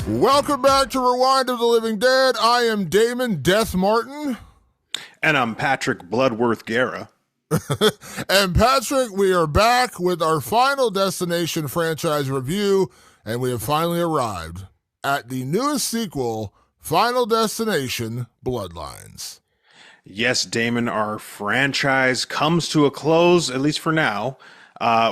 Welcome back to Rewind of the Living Dead. I am Damon Death Martin. And I'm Patrick Bloodworth Guerra. And Patrick, we are back with our Final Destination franchise review, and we have finally arrived at the newest sequel, Final Destination Bloodlines. Yes, Damon, our franchise comes to a close, at least for now,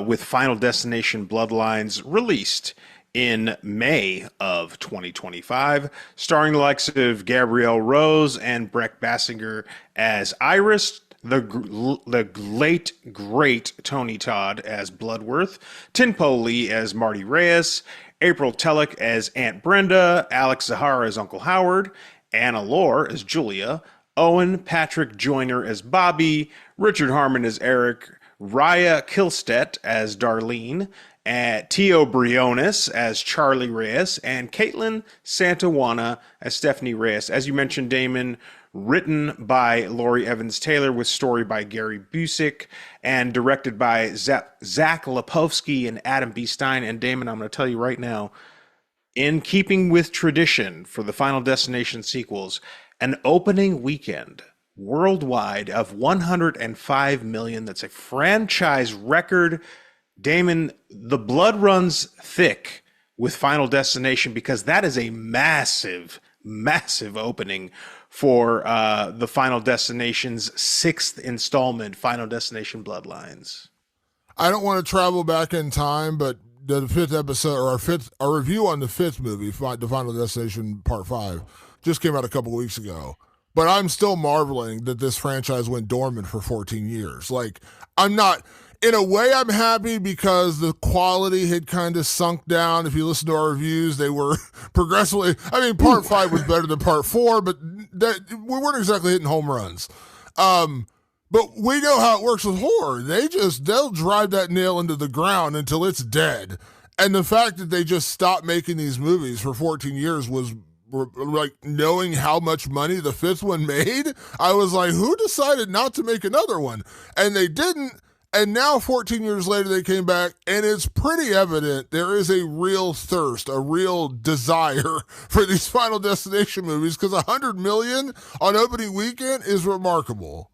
with Final Destination Bloodlines released in May of 2025, starring the likes of Gabrielle Rose and Breck Bassinger as Iris, the late, great Tony Todd as Bloodworth, Tinpo Lee as Marty Reyes, April Telek as Aunt Brenda, Alex Zahara as Uncle Howard, Anna Lore as Julia, Owen Patrick Joyner as Bobby, Richard Harmon as Eric, Raya Kilstedt as Darlene, Tio Briones as Charlie Reyes, and Caitlin Santawana as Stephanie Reyes. As you mentioned, Damon, written by Laurie Evans Taylor with story by Gary Busick and directed by Zach Lipovsky and Adam B. Stein. And Damon, I'm going to tell you right now, in keeping with tradition for the Final Destination sequels, an opening weekend worldwide of 105 million. That's a franchise record. Damon, the blood runs thick with Final Destination because that is a massive, massive opening for the Final Destination's sixth installment, Final Destination Bloodlines. I don't want to travel back in time, but the fifth episode, or our review on the fifth movie, the Final Destination Part 5, just came out a couple weeks ago. But I'm still marveling that this franchise went dormant for 14 years. Like, I'm not... In a way, I'm happy because the quality had kind of sunk down. If you listen to our reviews, they were progressively... I mean, Part 5 was better than Part 4, but we weren't exactly hitting home runs. But we know how it works with horror. They'll drive that nail into the ground until it's dead. And the fact that they just stopped making these movies for 14 years was... like, knowing how much money the fifth one made, I was like, who decided not to make another one? And they didn't. And now 14 years later, they came back, and it's pretty evident there is a real thirst, a real desire for these Final Destination movies, because 100 million on opening weekend is remarkable.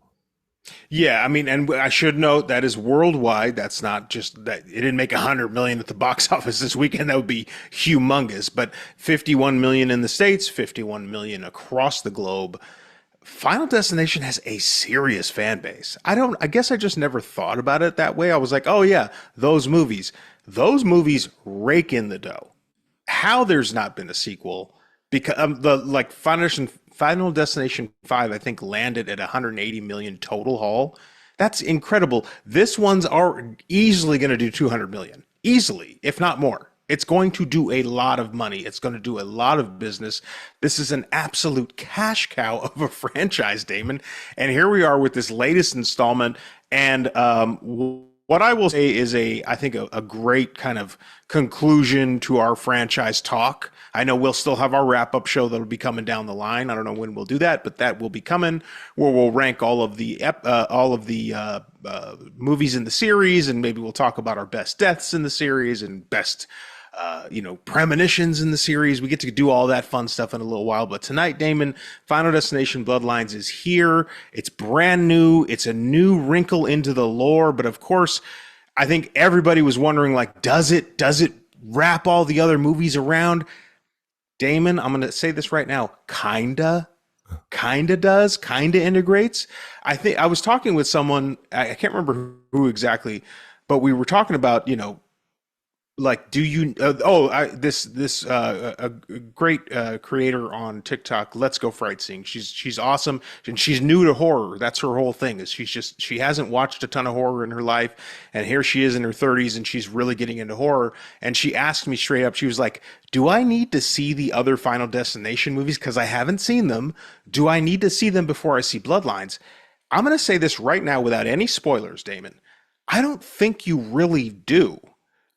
Yeah, I mean, and I should note that is worldwide. That's not just that it didn't make 100 million at the box office this weekend. That would be humongous. But 51 million in the States, 51 million across the globe. Final Destination has a serious fan base. I guess I just never thought about it that way. I was like, oh yeah, those movies rake in the dough. How there's not been a sequel, because Final Destination 5, I think, landed at 180 million total haul. That's incredible. This one's are easily going to do 200 million. Easily, if not more. It's going to do a lot of money. It's going to do a lot of business. This is an absolute cash cow of a franchise, Damon. And here we are with this latest installment. And what I will say is I think a great kind of conclusion to our franchise talk. I know we'll still have our wrap-up show that'll be coming down the line. I don't know when we'll do that, but that will be coming, where we'll rank all of the movies in the series, and maybe we'll talk about our best deaths in the series and best premonitions in the series. We get to do all that fun stuff in a little while. But tonight, Damon, Final Destination Bloodlines is here. It's brand new. It's a new wrinkle into the lore. But of course, I think everybody was wondering, like, does it wrap all the other movies around? Damon, I'm going to say this right now. Kinda does, kinda integrates. I think I was talking with someone, I can't remember who exactly, but we were talking about, like, do you this a great creator on TikTok, Let's Go Fright Seeing. She's awesome, and she's new to horror. That's her whole thing, is she hasn't watched a ton of horror in her life, and here she is in her 30s and she's really getting into horror. And she asked me straight up, she was like, do I need to see the other Final Destination movies, because I haven't seen them? Do I need to see them before I see Bloodlines? I'm going to say this right now without any spoilers, Damon. I don't think you really do.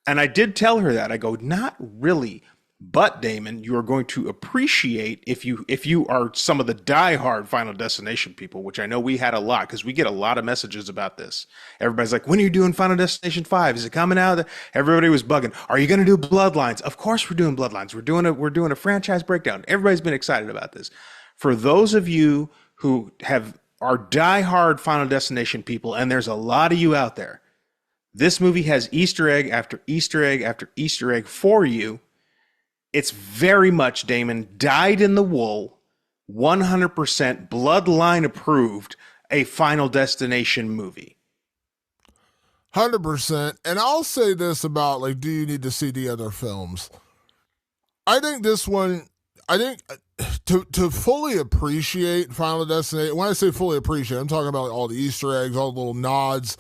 And I did tell her that. I go, not really. But Damon, you are going to appreciate if you are some of the diehard Final Destination people, which I know we had a lot because we get a lot of messages about this. Everybody's like, "When are you doing Final Destination 5? Is it coming out?" Everybody was bugging. Are you going to do Bloodlines? Of course we're doing Bloodlines. We're doing a franchise breakdown. Everybody's been excited about this. For those of you who have are diehard Final Destination people, and there's a lot of you out there, this movie has Easter egg after Easter egg after Easter egg for you. It's very much, Damon, dyed in the wool, 100% bloodline approved, a Final Destination movie. 100%. And I'll say this about, like, do you need to see the other films? I think this one, I think to fully appreciate Final Destination, when I say fully appreciate, I'm talking about like all the Easter eggs, all the little nods,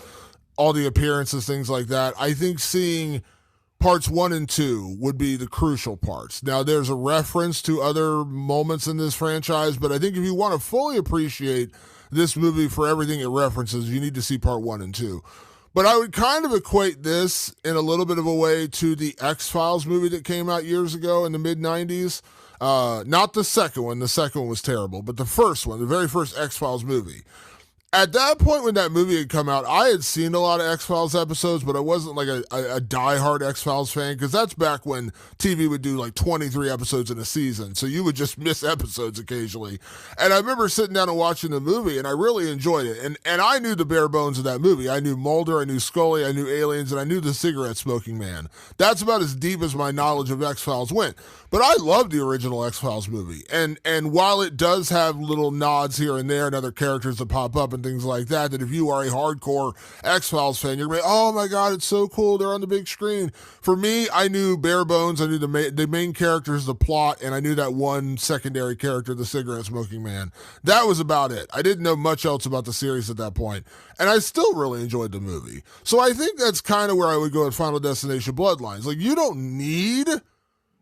all the appearances, things like that. I think seeing parts 1 and 2 would be the crucial parts. Now, there's a reference to other moments in this franchise, but I think if you want to fully appreciate this movie for everything it references, you need to see part 1 and 2. But I would kind of equate this in a little bit of a way to the X-Files movie that came out years ago in the mid-90s. Not the second one. The second one was terrible, but the first one, the very first X-Files movie. At that point when that movie had come out, I had seen a lot of X-Files episodes, but I wasn't like a diehard X-Files fan, because that's back when TV would do like 23 episodes in a season, so you would just miss episodes occasionally. And I remember sitting down and watching the movie, and I really enjoyed it. And I knew the bare bones of that movie. I knew Mulder, I knew Scully, I knew aliens, and I knew the cigarette-smoking man. That's about as deep as my knowledge of X-Files went. But I loved the original X-Files movie. And while it does have little nods here and there and other characters that pop up and things like that if you are a hardcore X-Files fan, you're going to be, oh my God, it's so cool, they're on the big screen. For me, I knew bare bones, I knew the main characters, the plot, and I knew that one secondary character, the cigarette-smoking man. That was about it. I didn't know much else about the series at that point. And I still really enjoyed the movie. So I think that's kind of where I would go with Final Destination Bloodlines. Like, you don't need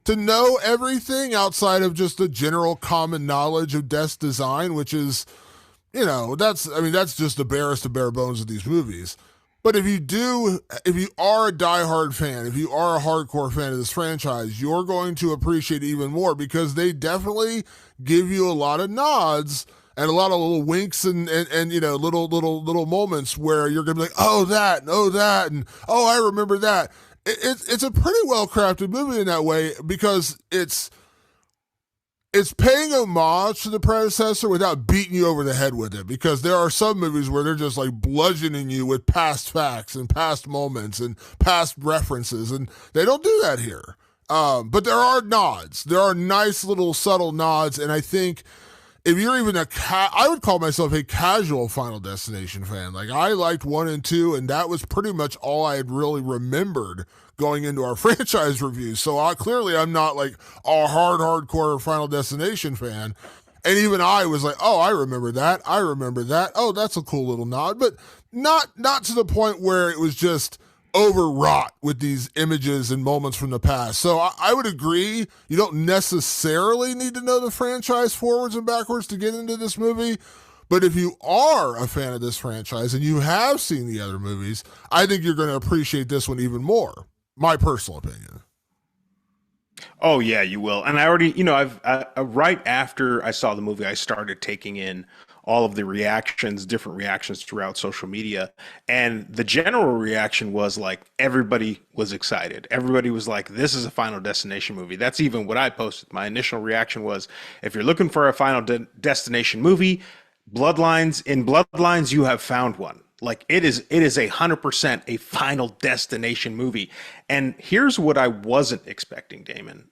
to know everything outside of just the general common knowledge of Death's design, which is, that's just the barest of bare bones of these movies. But if you are a diehard fan, if you are a hardcore fan of this franchise, you're going to appreciate it even more, because they definitely give you a lot of nods and a lot of little winks and little moments where you're going to be like, oh, that, and oh, I remember that. It's a pretty well-crafted movie in that way, because it's paying homage to the predecessor without beating you over the head with it, because there are some movies where they're just like bludgeoning you with past facts and past moments and past references, and they don't do that here. But there are nods. There are nice little subtle nods, and I think if you're even I would call myself a casual Final Destination fan. Like, I liked 1 and 2, and that was pretty much all I had really remembered going into our franchise review. So clearly I'm not like a hardcore Final Destination fan. And even I was like, oh, I remember that. Oh, that's a cool little nod. But not to the point where it was just overwrought with these images and moments from the past. So I would agree, you don't necessarily need to know the franchise forwards and backwards to get into this movie. But if you are a fan of this franchise and you have seen the other movies, I think you're going to appreciate this one even more. My personal opinion. Oh yeah, you will. And I already, right after I saw the movie, I started taking in all of the reactions, different reactions throughout social media. And the general reaction was like, everybody was excited. Everybody was like, this is a Final Destination movie. That's even what I posted. My initial reaction was, if you're looking for a Final Destination movie, Bloodlines, you have found one. Like, it is 100% a Final Destination movie. And here's what I wasn't expecting, Damon.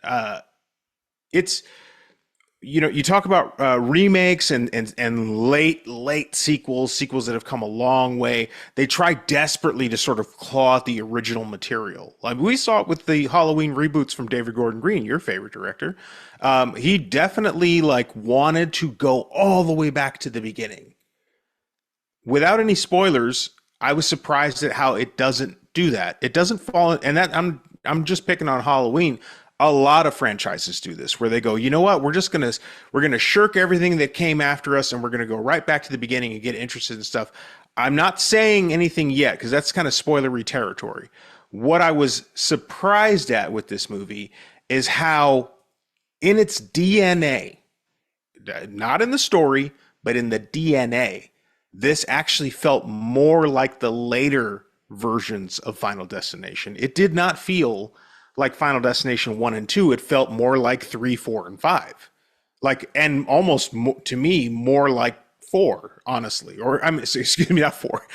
You talk about remakes and late sequels that have come a long way. They try desperately to sort of claw at the original material. Like, we saw it with the Halloween reboots from David Gordon Green, your favorite director. He definitely wanted to go all the way back to the beginning. Without any spoilers, I was surprised at how it doesn't do that. It doesn't fall, and that I'm just picking on Halloween. A lot of franchises do this, where they go, you know what, we're gonna shirk everything that came after us, and we're gonna go right back to the beginning and get interested in stuff. I'm not saying anything yet, because that's kind of spoilery territory. What I was surprised at with this movie is how in its DNA, not in the story, but in the DNA, this actually felt more like the later versions of Final Destination. It did not feel like Final Destination 1 and 2. It felt more like 3, 4, and 5. Like, and almost to me, more like 4, honestly. Or, I mean, excuse me, not 4.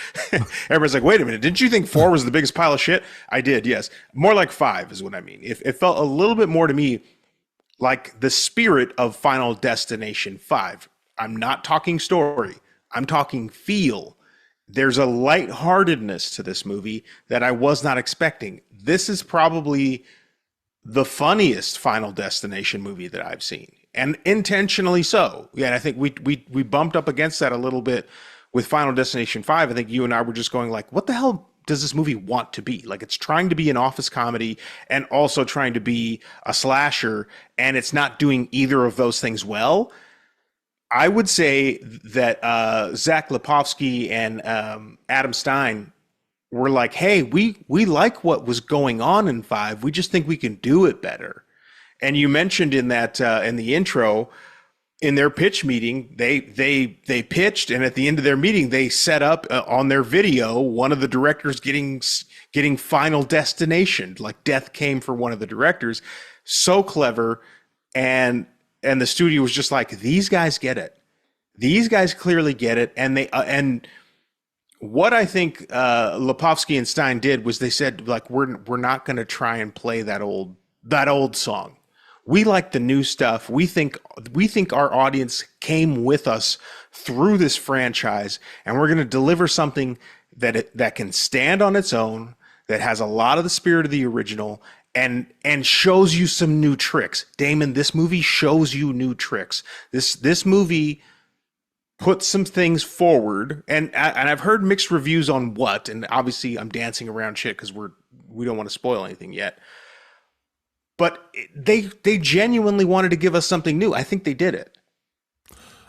Everybody's like, wait a minute, didn't you think 4 was the biggest pile of shit? I did, yes. More like 5 is what I mean. It felt a little bit more to me like the spirit of Final Destination 5. I'm not talking story. I'm talking feel. There's a lightheartedness to this movie that I was not expecting. This is probably the funniest Final Destination movie that I've seen, and intentionally so. Yeah, and I think we bumped up against that a little bit with Final Destination 5. I think you and I were just going like, what the hell does this movie want to be? Like, it's trying to be an office comedy and also trying to be a slasher, and it's not doing either of those things well. I would say that Zach Lipovsky and Adam Stein were like, hey, we like what was going on in 5. We just think we can do it better. And you mentioned in that in the intro, in their pitch meeting, they pitched, and at the end of their meeting, they set up on their video one of the directors getting Final Destination, like death came for one of the directors. So clever, and the studio was just like, these guys get it. These guys clearly get it, and they and what I think Lipovsky and Stein did was they said, like, we're not going to try and play that old song. We like the new stuff. We think our audience came with us through this franchise, and we're going to deliver something that can stand on its own, that has a lot of the spirit of the original, and shows you some new tricks. Damon, this movie shows you new tricks. This movie put some things forward, and I've heard mixed reviews on what, and obviously I'm dancing around shit because we don't want to spoil anything yet. But they genuinely wanted to give us something new. I think they did it.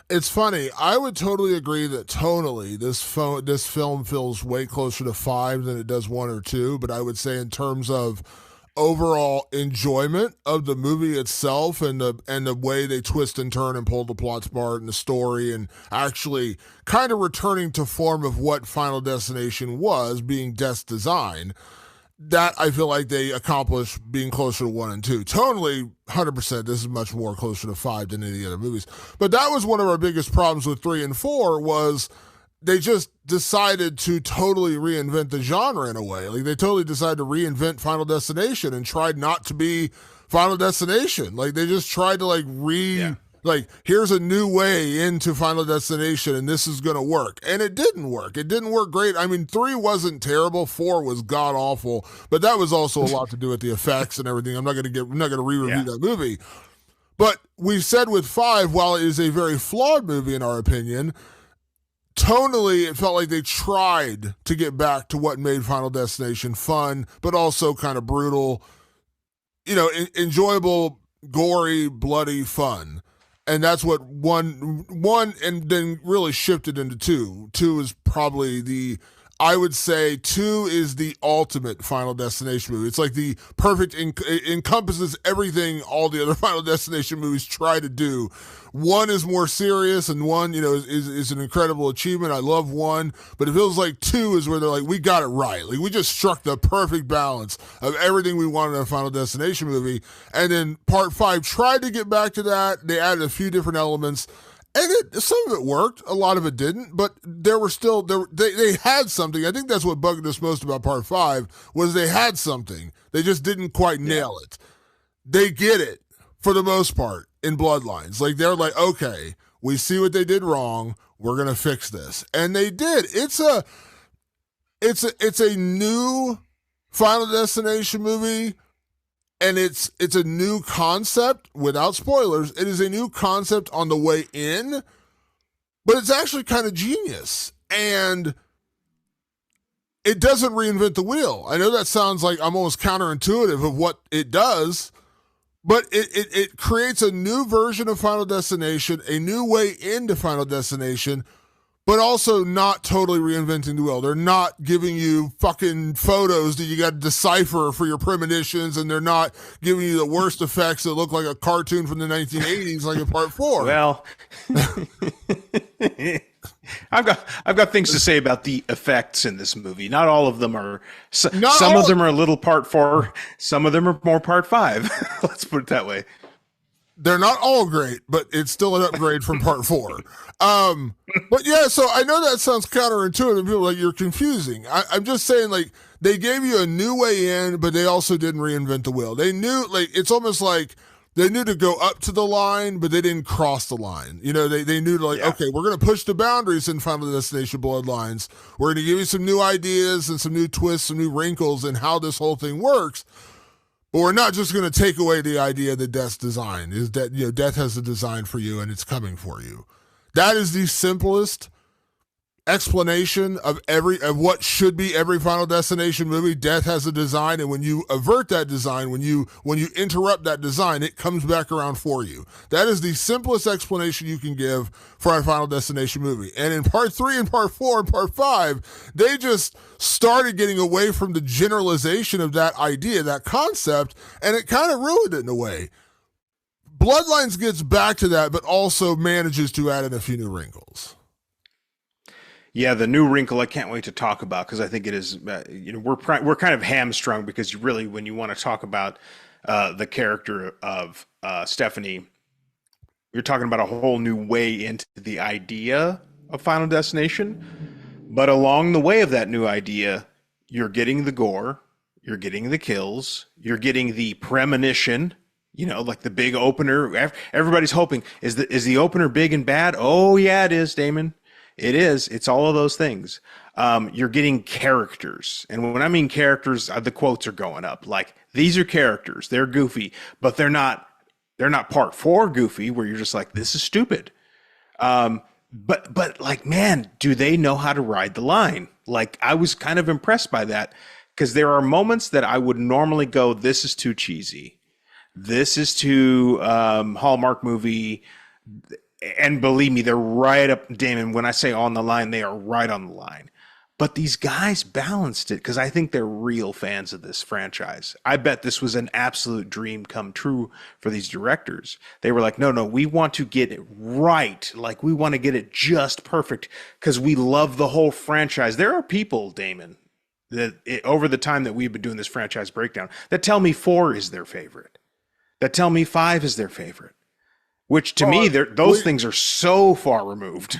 It's funny. I would totally agree that tonally this film feels way closer to 5 than it does 1 or 2. But I would say in terms of overall enjoyment of the movie itself and the way they twist and turn and pull the plots apart and the story and actually kind of returning to form of what Final Destination was, being Death's design, that I feel like they accomplished being closer to 1 and 2. Tonally, 100%, this is much more closer to 5 than any other movies. But that was one of our biggest problems with 3 and 4 was they just decided to totally reinvent the genre in a way. Like, they totally decided to reinvent Final Destination and tried not to be Final Destination. Like, they just tried to, like, like, here's a new way into Final Destination, and this is going to work. And it didn't work. It didn't work great. I mean, 3 wasn't terrible. 4 was god-awful. But that was also a lot to do with the effects and everything. I'm not going to re-review that movie. But we said with 5, while it is a very flawed movie in our opinion, tonally, it felt like they tried to get back to what made Final Destination fun, but also kind of brutal, enjoyable, gory, bloody fun. And that's what one and then really shifted into 2. 2 is probably I would say 2 is the ultimate Final Destination movie. It's like the perfect, it encompasses everything all the other Final Destination movies try to do. 1 is more serious, and 1, is an incredible achievement. I love 1, but it feels like 2 is where they're like, we got it right. Like, we just struck the perfect balance of everything we wanted in a Final Destination movie. And then Part 5 tried to get back to that. They added a few different elements. And some of it worked, a lot of it didn't, but there were still, they had something. I think that's what bugged us most about Part 5, was they had something. They just didn't quite nail it. They get it, for the most part, in Bloodlines. Like, they're like, okay, we see what they did wrong, we're going to fix this. And they did. It's a new Final Destination movie. And it's a new concept, without spoilers. It is a new concept on the way in, but it's actually kind of genius. And it doesn't reinvent the wheel. I know that sounds like I'm almost counterintuitive of what it does, but it creates a new version of Final Destination, a new way into Final Destination, but also not totally reinventing the wheel. They're not giving you fucking photos that you got to decipher for your premonitions, and they're not giving you the worst effects that look like a cartoon from the 1980s, like in Part 4. Well, I've got things to say about the effects in this movie. Not all of them are. Some of them are a little Part 4. Some of them are more Part 5. Let's put it that way. They're not all great, but it's still an upgrade from Part 4. But yeah, so I know that sounds counterintuitive. People are like, you're confusing. I'm just saying, like, they gave you a new way in, but they also didn't reinvent the wheel. They knew, like, it's almost like they knew to go up to the line, but they didn't cross the line. You know, they knew to, like, okay, we're going to push the boundaries in Final Destination Bloodlines. We're going to give you some new ideas and some new twists, some new wrinkles in how this whole thing works. But we're not just going to take away the idea that Death's design is that, you know, Death has a design for you and it's coming for you. That is the simplest explanation of what should be every Final Destination movie. Death has a design, and when you avert that design, when you interrupt that design, it comes back around for you. That is the simplest explanation you can give for a Final Destination movie. And in Part 3 and Part 4 and Part 5, they just started getting away from the generalization of that idea, that concept, and it kind of ruined it in a way. Bloodlines gets back to that, but also manages to add in a few new wrinkles. Yeah, the new wrinkle I can't wait to talk about, because I think it is, we're kind of hamstrung, because you really, when you want to talk about the character of Stephanie, you're talking about a whole new way into the idea of Final Destination. But along the way of that new idea, you're getting the gore, you're getting the kills, you're getting the premonition. You know, like the big opener. Everybody's hoping, is the opener big and bad? Oh yeah, it is, Damon. It is. It's all of those things. You're getting characters. And when I mean characters, the quotes are going up. Like, these are characters. They're goofy, but they're not Part 4 goofy, where you're just like, this is stupid. But like, man, do they know how to ride the line? Like, I was kind of impressed by that, because there are moments that I would normally go, this is too cheesy. This is too Hallmark movie. And believe me, they're right up, Damon, when I say on the line, they are right on the line. But these guys balanced it, because I think they're real fans of this franchise. I bet this was an absolute dream come true for these directors. They were like, no, we want to get it right. Like, we want to get it just perfect, because we love the whole franchise. There are people, Damon, that over the time that we've been doing this franchise breakdown, that tell me 4 is their favorite, that tell me 5 is their favorite. Which to me, those things are so far removed.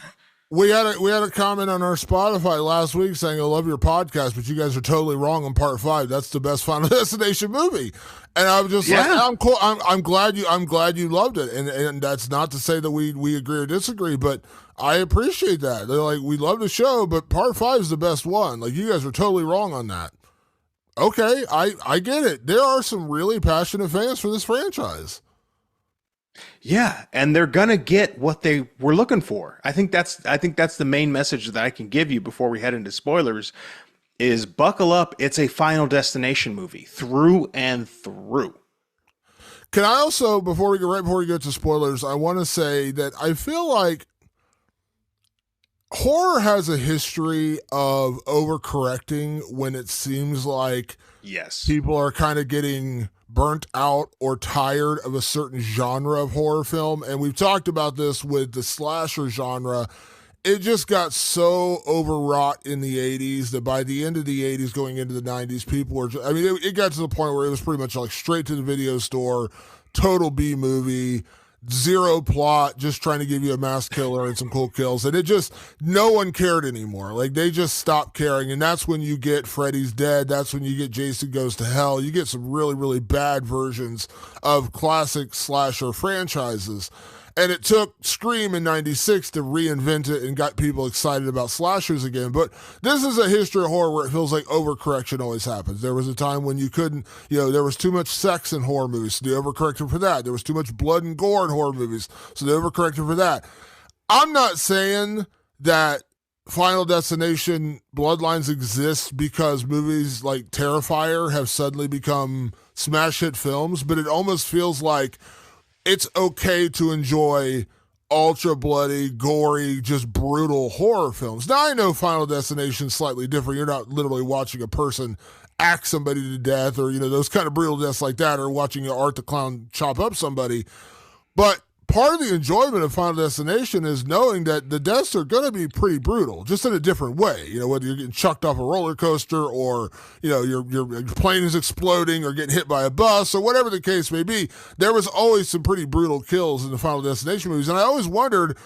We had a comment on our Spotify last week saying, "I love your podcast, but you guys are totally wrong on Part 5. That's the best Final Destination movie." And I was just like, "I'm cool. I'm glad you loved it." And that's not to say that we agree or disagree, but I appreciate that. They're like, "We love the show, but Part 5 is the best one. Like, you guys are totally wrong on that." Okay, I get it. There are some really passionate fans for this franchise. Yeah, and they're gonna get what they were looking for. I think that's the main message that I can give you before we head into spoilers, is buckle up. It's a Final Destination movie through and through. Can I also, before we go to spoilers, I want to say that I feel like horror has a history of overcorrecting when it seems like people are kind of getting burnt out or tired of a certain genre of horror film. And we've talked about this with the slasher genre. It just got so overwrought in the 80s that by the end of the 80s going into the 90s, people were, it got to the point where it was pretty much like straight to the video store, total B movie, zero plot, just trying to give you a mass killer and some cool kills. And no one cared anymore. Like, they just stopped caring. And that's when you get Freddy's Dead. That's when you get Jason Goes to Hell. You get some really, really bad versions of classic slasher franchises. And it took Scream in 96 to reinvent it and got people excited about slashers again. But this is a history of horror where it feels like overcorrection always happens. There was a time when you couldn't, there was too much sex in horror movies, so they overcorrected for that. There was too much blood and gore in horror movies, so they overcorrected for that. I'm not saying that Final Destination Bloodlines exists because movies like Terrifier have suddenly become smash hit films, but it almost feels like it's okay to enjoy ultra bloody, gory, just brutal horror films. Now I know Final Destination is slightly different. You're not literally watching a person axe somebody to death, or those kind of brutal deaths like that, or watching Art the Clown chop up somebody. But part of the enjoyment of Final Destination is knowing that the deaths are going to be pretty brutal, just in a different way. Whether you're getting chucked off a roller coaster, or your plane is exploding, or getting hit by a bus, or whatever the case may be. There was always some pretty brutal kills in the Final Destination movies, and I always wondered,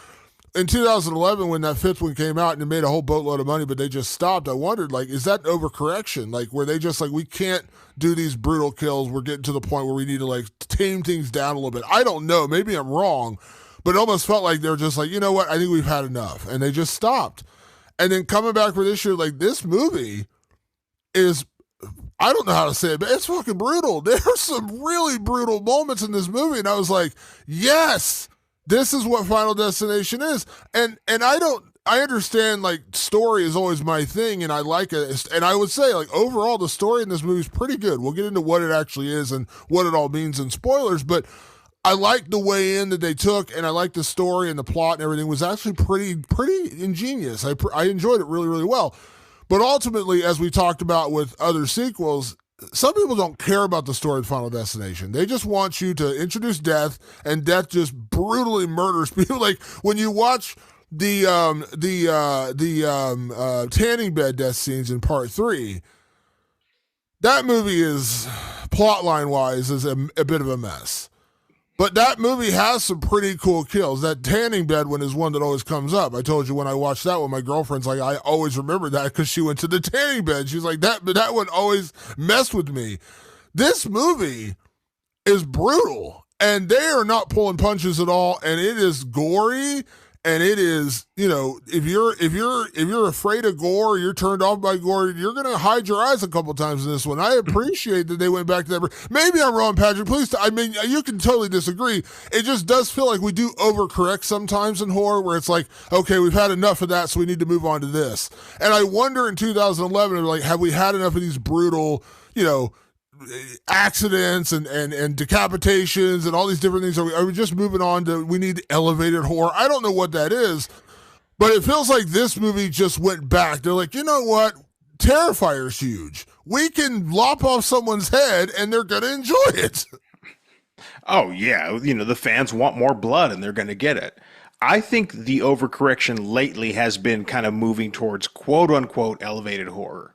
in 2011, when that fifth one came out and it made a whole boatload of money, but they just stopped, I wondered, is that overcorrection? Where they just we can't do these brutal kills. We're getting to the point where we need to tame things down a little bit. I don't know. Maybe I'm wrong, but it almost felt like they're just you know what? I think we've had enough. And they just stopped. And then coming back for this year, this movie is, I don't know how to say it, but it's fucking brutal. There's some really brutal moments in this movie. And I was like, yes, this is what Final Destination is. And I understand story is always my thing, and I like it. And I would say overall the story in this movie is pretty good. We'll get into what it actually is and what it all means in spoilers, but I like the way in that they took, and I like the story and the plot and everything was actually pretty ingenious. I enjoyed it really, really well. But ultimately, as we talked about with other sequels, some people don't care about the story of Final Destination. They just want you to introduce death, and death just brutally murders people. When you watch the tanning bed death scenes in part 3, that movie is, plotline wise, is a bit of a mess. But that movie has some pretty cool kills. That tanning bed one is one that always comes up. I told you when I watched that one, my girlfriend's like, I always remember that because she went to the tanning bed. She's like, that one always messed with me. This movie is brutal, and they are not pulling punches at all, and it is gory. And it is, if you're afraid of gore, you're turned off by gore, you're going to hide your eyes a couple times in this one. I appreciate that they went back to that. Maybe I'm wrong, Patrick. Please, you can totally disagree. It just does feel like we do overcorrect sometimes in horror, where it's okay, we've had enough of that, so we need to move on to this. And I wonder in 2011, have we had enough of these brutal, accidents and decapitations and all these different things? Are we just moving on to, we need elevated horror? I don't know what that is, but it feels like this movie just went back. They're like, you know what? Terrifier's huge. We can lop off someone's head and they're going to enjoy it. Oh, yeah. The fans want more blood and they're going to get it. I think the overcorrection lately has been kind of moving towards quote unquote elevated horror.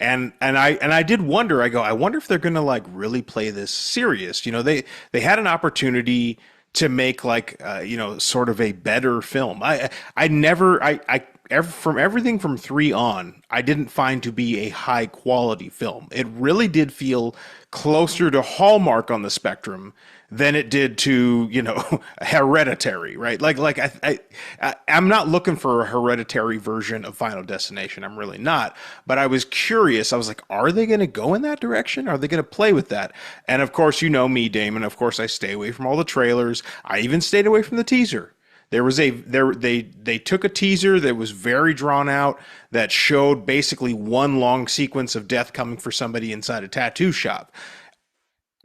And I did wonder, I wonder if they're going to really play this serious. They had an opportunity to make sort of a better film. From everything from 3 on, I didn't find to be a high quality film. It really did feel closer to Hallmark on the spectrum than it did to, Hereditary, right? I'm not looking for a Hereditary version of Final Destination. I'm really not. But I was curious. I was like, are they going to go in that direction? Are they going to play with that? And of course, me, Damon. Of course, I stay away from all the trailers. I even stayed away from the teaser. They took a teaser that was very drawn out, that showed basically one long sequence of death coming for somebody inside a tattoo shop.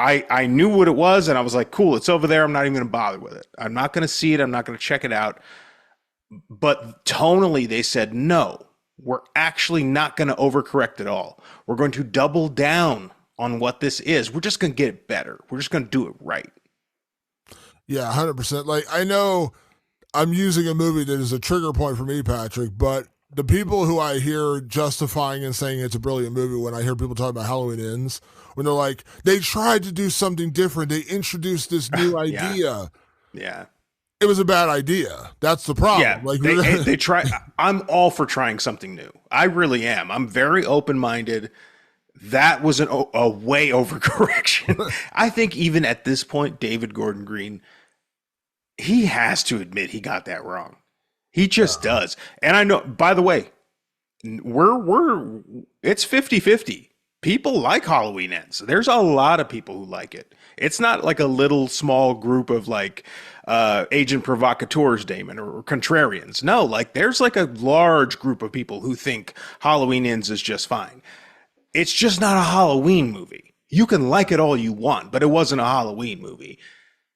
I knew what it was, and I was like, cool, it's over there. I'm not even going to bother with it. I'm not going to see it. I'm not going to check it out. But tonally, they said, no, we're actually not going to overcorrect at all. We're going to double down on what this is. We're just going to get it better. We're just going to do it right. Yeah, 100%. I know I'm using a movie that is a trigger point for me, Patrick, but the people who I hear justifying and saying it's a brilliant movie, when I hear people talk about Halloween Ends, when they're like, they tried to do something different, they introduced this new idea. Yeah. It was a bad idea. That's the problem. Yeah, they try. I'm all for trying something new. I really am. I'm very open-minded. That was a way overcorrection. I think even at this point, David Gordon Green, he has to admit he got that wrong. He just does. And I know, by the way, it's 50-50. People like Halloween Ends. There's a lot of people who like it. It's not like a little small group of agent provocateurs, Damon, or contrarians. No, there's a large group of people who think Halloween Ends is just fine. It's just not a Halloween movie. You can like it all you want, but it wasn't a Halloween movie.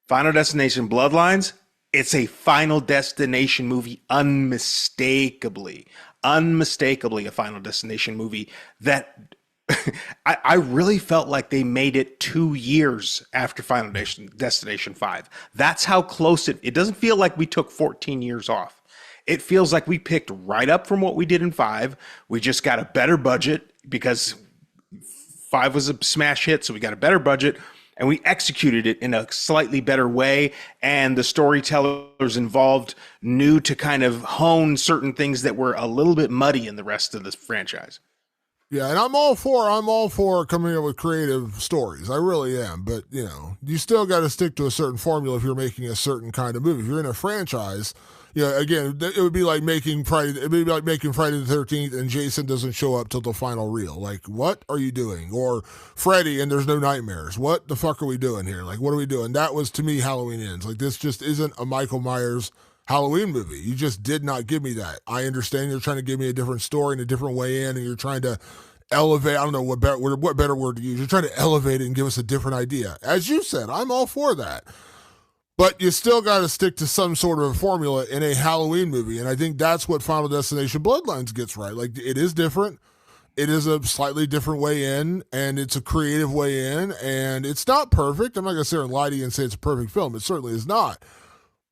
Final Destination Bloodlines, It's a Final Destination movie, unmistakably a Final Destination movie that I really felt like they made it 2 years after Final Destination 5. That's how close it doesn't feel like we took 14 years off. It feels like we picked right up from what we did in 5. We just got a better budget because 5 was a smash hit, so we got a better budget and we executed it in a slightly better way. And the storytellers involved knew to kind of hone certain things that were a little bit muddy in the rest of the franchise. Yeah, and I'm all for coming up with creative stories. I really am. But, you still got to stick to a certain formula if you're making a certain kind of movie. If you're in a franchise, again, it would be like making Friday the 13th and Jason doesn't show up till the final reel. Like, what are you doing? Or Freddy and there's no nightmares. What the fuck are we doing here? Like, what are we doing? That was, to me, Halloween Ends. Like, this just isn't a Michael Myers Halloween movie. You just did not give me that. I understand you're trying to give me a different story and a different way in, and you're trying to elevate. I don't know what better word to use. You're trying to elevate it and give us a different idea. As you said, I'm all for that. But you still got to stick to some sort of a formula in a Halloween movie, and I think that's what Final Destination Bloodlines gets right. Like, it is different. It is a slightly different way in, and it's a creative way in, and it's not perfect. I'm not going to sit here and lie to you and say it's a perfect film. It certainly is not.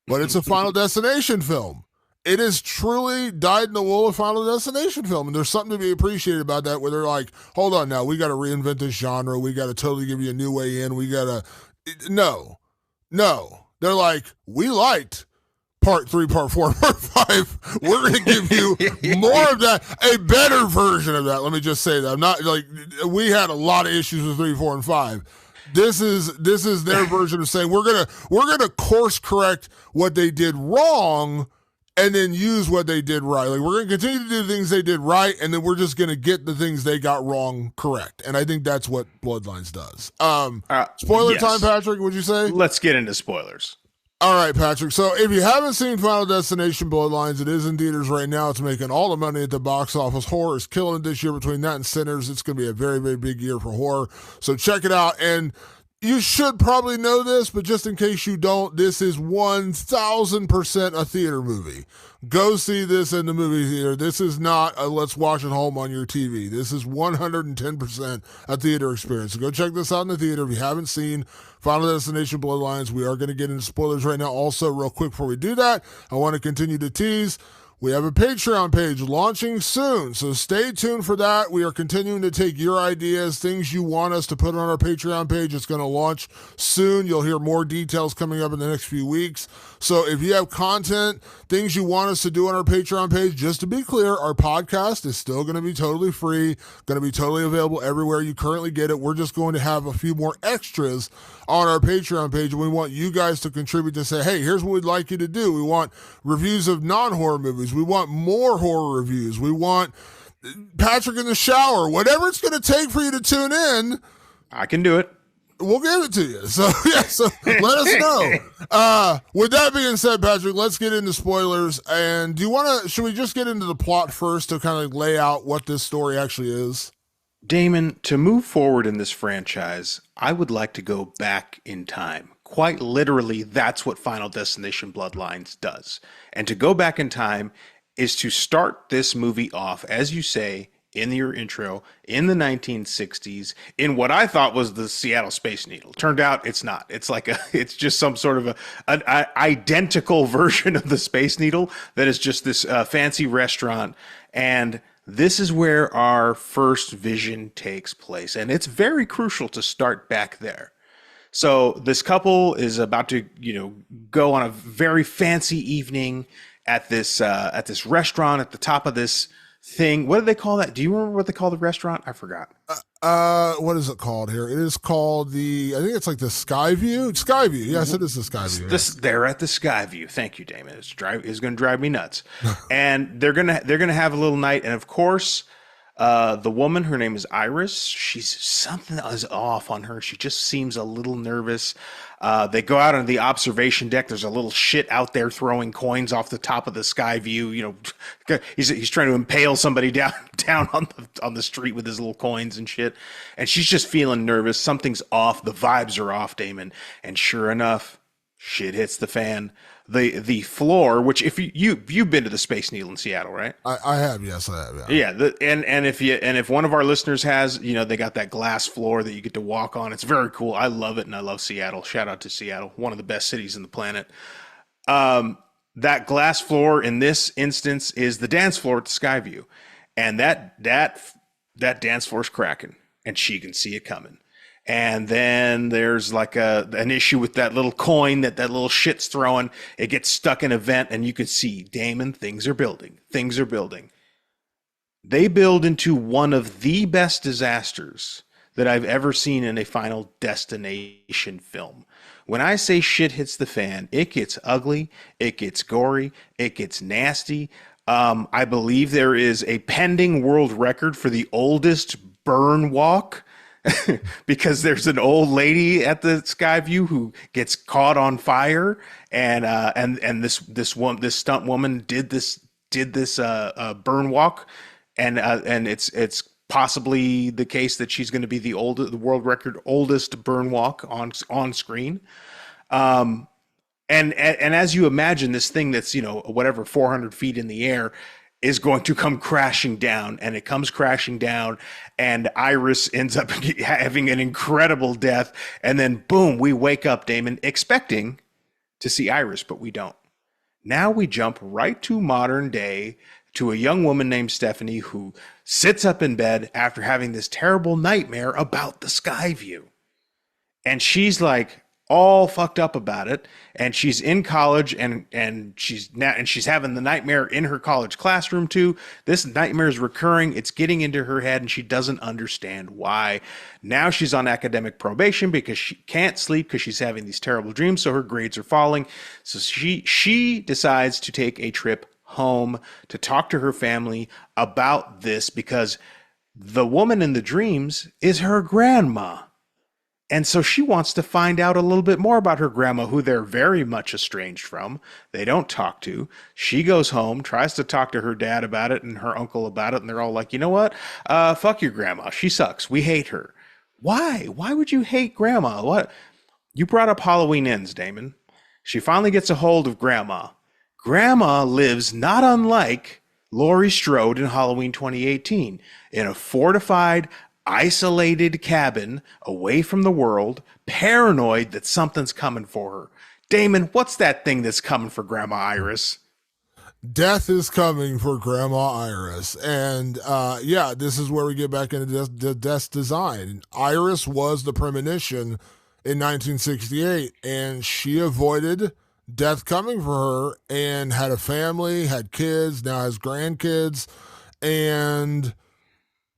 But it's a Final Destination film. It is truly dyed-in-the-wool a Final Destination film, and there's something to be appreciated about that, where they're like, hold on now, we got to reinvent this genre. We got to totally give you a new way in. We got to... No. They're like, we liked part 3, part 4, part 5. We're going to give you more of that, a better version of that. Let me just say that. I'm not like, we had a lot of issues with 3, 4, and 5. This is their version of saying we're gonna course correct what they did wrong and then use what they did right. Like, we're gonna continue to do the things they did right, and then we're just gonna get the things they got wrong correct. And I think that's what Bloodlines does. Spoiler time, Patrick, would you say? Let's get into spoilers. All right, Patrick. So if you haven't seen Final Destination Bloodlines, it is in theaters right now. It's making all the money at the box office. Horror is killing it this year. Between that and Sinners, it's going to be a very, very big year for horror. So check it out. And you should probably know this, but just in case you don't, this is 1,000% a theater movie. Go see this in the movie theater. This is not a let's watch at home on your TV. This is 110% a theater experience. So go check this out in the theater. If you haven't seen Final Destination Bloodlines, we are going to get into spoilers right now. Also, real quick before we do that, I want to continue to tease. We have a Patreon page launching soon, so stay tuned for that. We are continuing to take your ideas, things you want us to put on our Patreon page. It's going to launch soon. You'll hear more details coming up in the next few weeks. So if you have content, things you want us to do on our Patreon page, just to be clear, our podcast is still going to be totally free, going to be totally available everywhere you currently get it. We're just going to have a few more extras on our Patreon page, and we want you guys to contribute to say, hey, here's what we'd like you to do. We want reviews of non-horror movies. We want more horror reviews. We want Patrick in the shower. Whatever it's going to take for you to tune in, I can do it. We'll give it to you. So, yeah, so let us know. With that being said, Patrick, let's get into spoilers. And should we just get into the plot first to kind of lay out what this story actually is? Damon, to move forward in this franchise, I would like to go back in time. Quite literally, that's what Final Destination Bloodlines does. And to go back in time is to start this movie off, as you say, in your intro, in the 1960s, in what I thought was the Seattle Space Needle. Turned out it's not. It's just some sort of an identical version of the Space Needle that is just this fancy restaurant. And this is where our first vision takes place. And it's very crucial to start back there. So this couple is about to, go on a very fancy evening at this restaurant at the top of this thing. What do they call that? Do you remember what they call the restaurant? I forgot. What is it called here? It is called I think it's like the Skyview. Skyview. Yes, it is the Skyview. They're at the Skyview. Thank you, Damon. It's going to drive me nuts. And they're gonna have a little night. And of course, the woman, her name is Iris. Something is off on her. She just seems a little nervous. They go out on the observation deck. There's a little shit out there throwing coins off the top of the sky view. He's trying to impale somebody down on the street with his little coins and shit. And she's just feeling nervous. Something's off. The vibes are off, Damon. And sure enough, shit hits the fan. The floor, which if you've been to the Space Needle in Seattle, right? I have, yes, I have, yeah. Yeah, if one of our listeners has, they got that glass floor that you get to walk on. It's very cool. I love it, and I love Seattle. Shout out to Seattle, one of the best cities in the planet. That glass floor in this instance is the dance floor at the Skyview, and that dance floor is cracking, and she can see it coming. And then there's like an issue with that little coin that little shit's throwing. It gets stuck in a vent, and you can see, Damon, things are building. Things are building. They build into one of the best disasters that I've ever seen in a Final Destination film. When I say shit hits the fan, it gets ugly, it gets gory, it gets nasty. I believe there is a pending world record for the oldest burn walk. Because there's an old lady at the Skyview who gets caught on fire, and this stunt woman did this burn walk, and it's possibly the case that she's going to be the world record oldest burn walk on screen. And as you imagine, this thing that's 400 feet in the air is going to come crashing down, and it comes crashing down, and Iris ends up having an incredible death, and then boom, we wake up, Damon, expecting to see Iris, but we don't. Now we jump right to modern day to a young woman named Stephanie who sits up in bed after having this terrible nightmare about the Skyview, and she's like all fucked up about it, and she's in college, and she's having the nightmare in her college classroom too. This nightmare is recurring. It's getting into her head, and she doesn't understand why. Now she's on academic probation because she can't sleep because she's having these terrible dreams, so her grades are falling. So she decides to take a trip home to talk to her family about this, because the woman in the dreams is her grandma. And so she wants to find out a little bit more about her grandma, who they're very much estranged from. They don't talk to. She goes home, tries to talk to her dad about it and her uncle about it, and they're all like, you know what? Fuck your grandma. She sucks. We hate her. Why? Why would you hate grandma? What? You brought up Halloween Ends, Damon. She finally gets a hold of grandma. Grandma lives not unlike Laurie Strode in Halloween 2018, in a fortified, isolated cabin away from the world, paranoid that something's coming for her. Damon, what's that thing that's coming for Grandma Iris? Death is coming for Grandma Iris. And this is where we get back into the death's design. Iris was the premonition in 1968, and she avoided death coming for her and had a family, had kids, now has grandkids, and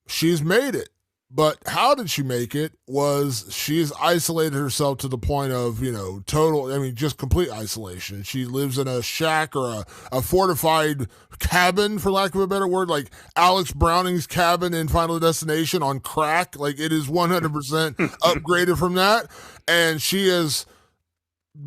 she's made it. But how did she make it? Was she's isolated herself to the point of, just complete isolation. She lives in a shack or a fortified cabin, for lack of a better word, like Alex Browning's cabin in Final Destination on crack. Like, it is 100% upgraded from that. And she is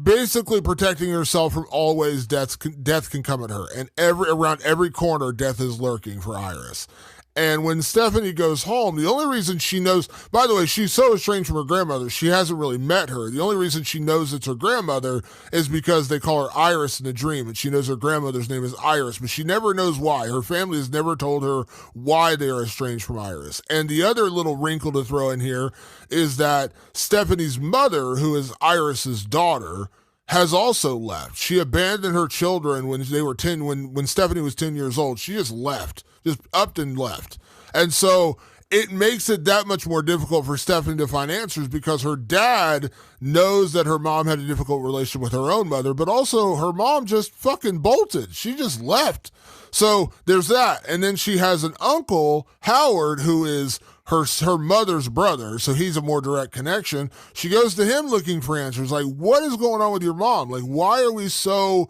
basically protecting herself from all ways death can come at her. And around every corner, death is lurking for Iris. And when Stephanie goes home, the only reason she knows, by the way, she's so estranged from her grandmother, she hasn't really met her. The only reason she knows it's her grandmother is because they call her Iris in the dream, and she knows her grandmother's name is Iris, but she never knows why. Her family has never told her why they are estranged from Iris. And the other little wrinkle to throw in here is that Stephanie's mother, who is Iris's daughter, has also left. She abandoned her children when they were 10, when Stephanie was 10 years old. She just left, just upped and left. And so it makes it that much more difficult for Stephanie to find answers, because her dad knows that her mom had a difficult relationship with her own mother, but also her mom just fucking bolted. She just left. So there's that. And then she has an uncle, Howard, who is her mother's brother, so he's a more direct connection. She goes to him looking for answers. Like, what is going on with your mom? Like, why are we so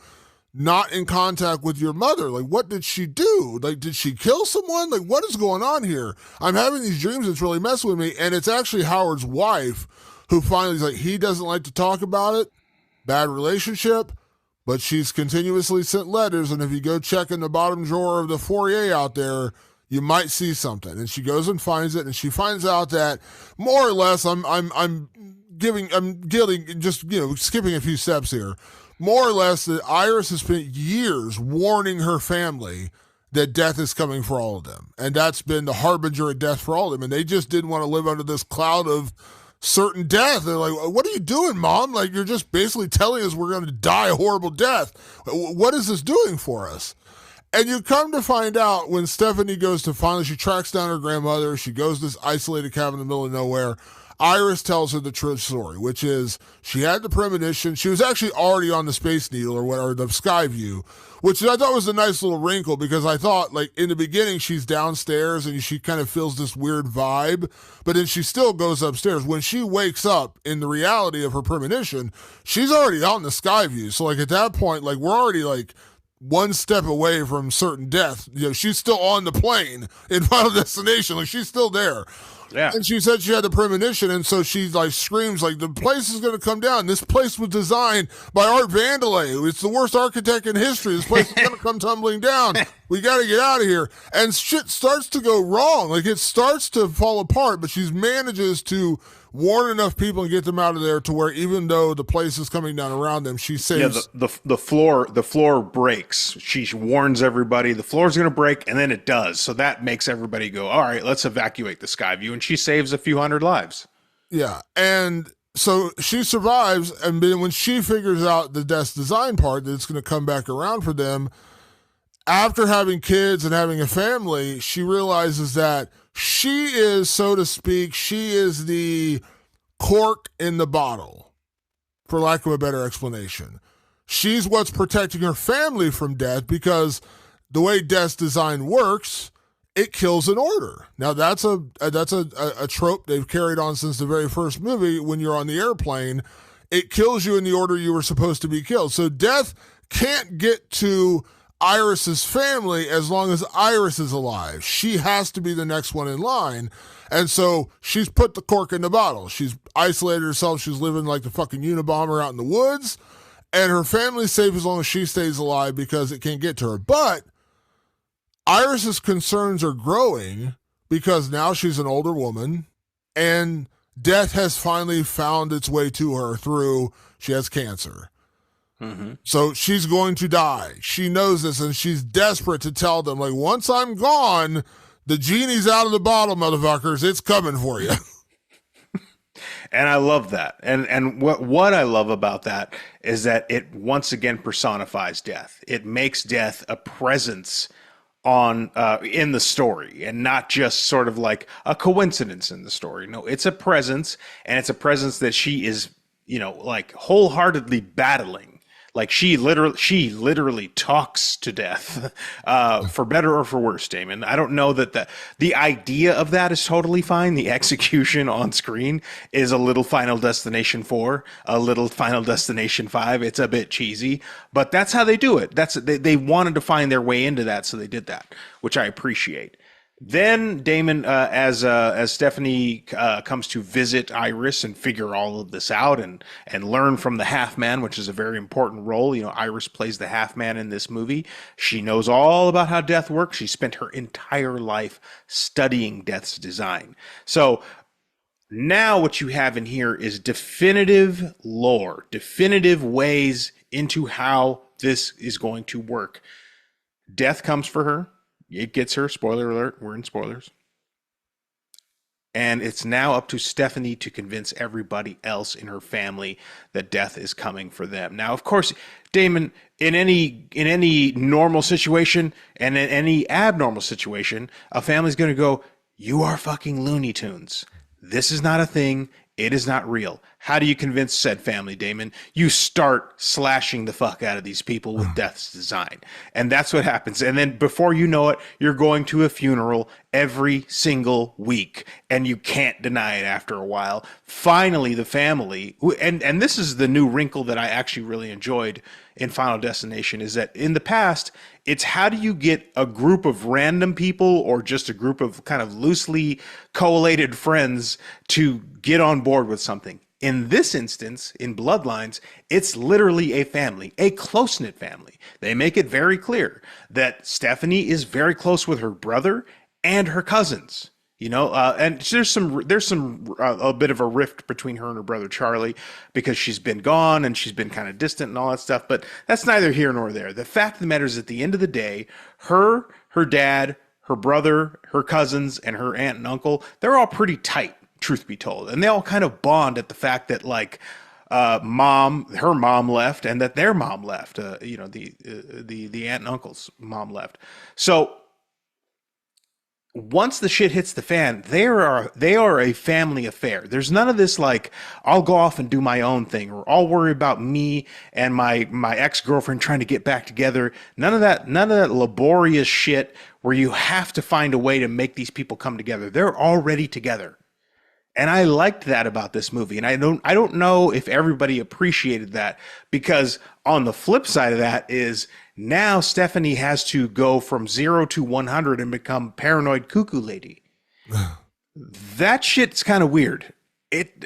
not in contact with your mother? Like, what did she do? Like, did she kill someone? Like, what is going on here? I'm having these dreams that's really messing with me. And it's actually Howard's wife who finally is like, he doesn't like to talk about it. Bad relationship. But she's continuously sent letters. And if you go check in the bottom drawer of the foyer out there, you might see something. And she goes and finds it, and she finds out that more or less, I'm skipping a few steps here. More or less, that Iris has spent years warning her family that death is coming for all of them. And that's been the harbinger of death for all of them. And they just didn't want to live under this cloud of certain death. They're like, what are you doing, Mom? Like, you're just basically telling us we're going to die a horrible death. What is this doing for us? And you come to find out when Stephanie goes to finally, she tracks down her grandmother. She goes to this isolated cabin in the middle of nowhere. Iris tells her the true story, which is she had the premonition. She was actually already on the Space Needle or the Skyview, which I thought was a nice little wrinkle because I thought, like, in the beginning, she's downstairs and she kind of feels this weird vibe, but then she still goes upstairs. When she wakes up in the reality of her premonition, she's already out in the Skyview. So, like, at that point, like, we're already, like, one step away from certain death. You know, she's still on the plane in Final Destination. Like, she's still there. Yeah. And she said she had the premonition, and so she like screams like, the place is going to come down. This place was designed by Art Vandelay. It's the worst architect in history. This place is going to come tumbling down. We got to get out of here. And shit starts to go wrong. Like, it starts to fall apart, but she manages to warn enough people and get them out of there to where even though the place is coming down around them, she saves. Yeah, the floor breaks. She warns everybody the floor's going to break, and then it does. So that makes everybody go, all right, let's evacuate the Skyview, and she saves a few hundred lives. Yeah, and so she survives, and then when she figures out the death's design part, that it's going to come back around for them, after having kids and having a family, she realizes that she is, so to speak, she is the cork in the bottle, for lack of a better explanation. She's what's protecting her family from death because the way death's design works, it kills in order. Now, that's a trope they've carried on since the very first movie. When you're on the airplane, it kills you in the order you were supposed to be killed. So death can't get to Iris's family as long as Iris is alive. She has to be the next one in line. And so she's put the cork in the bottle. She's isolated herself. She's living like the fucking Unabomber out in the woods. And her family's safe as long as she stays alive because it can't get to her. But Iris's concerns are growing because now she's an older woman and death has finally found its way to her through she has cancer. Mm-hmm. So she's going to die. She knows this, and she's desperate to tell them, like, once I'm gone, the genie's out of the bottle, motherfuckers. It's coming for you. And I love that. And what I love about that is that it once again personifies death. It makes death a presence on in the story and not just sort of like a coincidence in the story. No, it's a presence, and it's a presence that she is, like wholeheartedly battling. Like she literally talks to death, for better or for worse, Damon. I don't know that the idea of that is totally fine. The execution on screen is a little Final Destination 4, a little Final Destination 5. It's a bit cheesy, but that's how they do it. They wanted to find their way into that, so they did that, which I appreciate. Then Damon, as Stephanie comes to visit Iris and figure all of this out and learn from the half man, which is a very important role. Iris plays the half man in this movie. She knows all about how death works. She spent her entire life studying death's design. So now what you have in here is definitive lore, definitive ways into how this is going to work. Death comes for her. It gets her. Spoiler alert. We're in spoilers. And it's now up to Stephanie to convince everybody else in her family that death is coming for them. Now, of course, Damon, in any normal situation and in any abnormal situation, a family's going to go, "You are fucking Looney Tunes. This is not a thing. It is not real." How do you convince said family, Damon? You start slashing the fuck out of these people with death's design. And that's what happens. And then before you know it, you're going to a funeral every single week. And you can't deny it after a while. Finally, the family, and this is the new wrinkle that I actually really enjoyed in Final Destination, is that in the past, it's how do you get a group of random people or just a group of kind of loosely collated friends to get on board with something. In this instance, in Bloodlines, it's literally a family, a close-knit family. They make it very clear that Stephanie is very close with her brother and her cousins. And there's some a bit of a rift between her and her brother Charlie because she's been gone and she's been kind of distant and all that stuff. But that's neither here nor there. The fact of the matter is, at the end of the day, her dad, her brother, her cousins, and her aunt and uncle, they're all pretty tight, truth be told, and they all kind of bond at the fact that like her mom left and that their mom left. The aunt and uncle's mom left. So once the shit hits the fan, they are a family affair. There's none of this like I'll go off and do my own thing, or I'll worry about me and my ex-girlfriend trying to get back together. None of that laborious shit where you have to find a way to make these people come together. They're already together. And I liked that about this movie. And I don't know if everybody appreciated that, because on the flip side of that is now Stephanie has to go from 0 to 100 and become paranoid cuckoo lady. That shit's kind of weird. It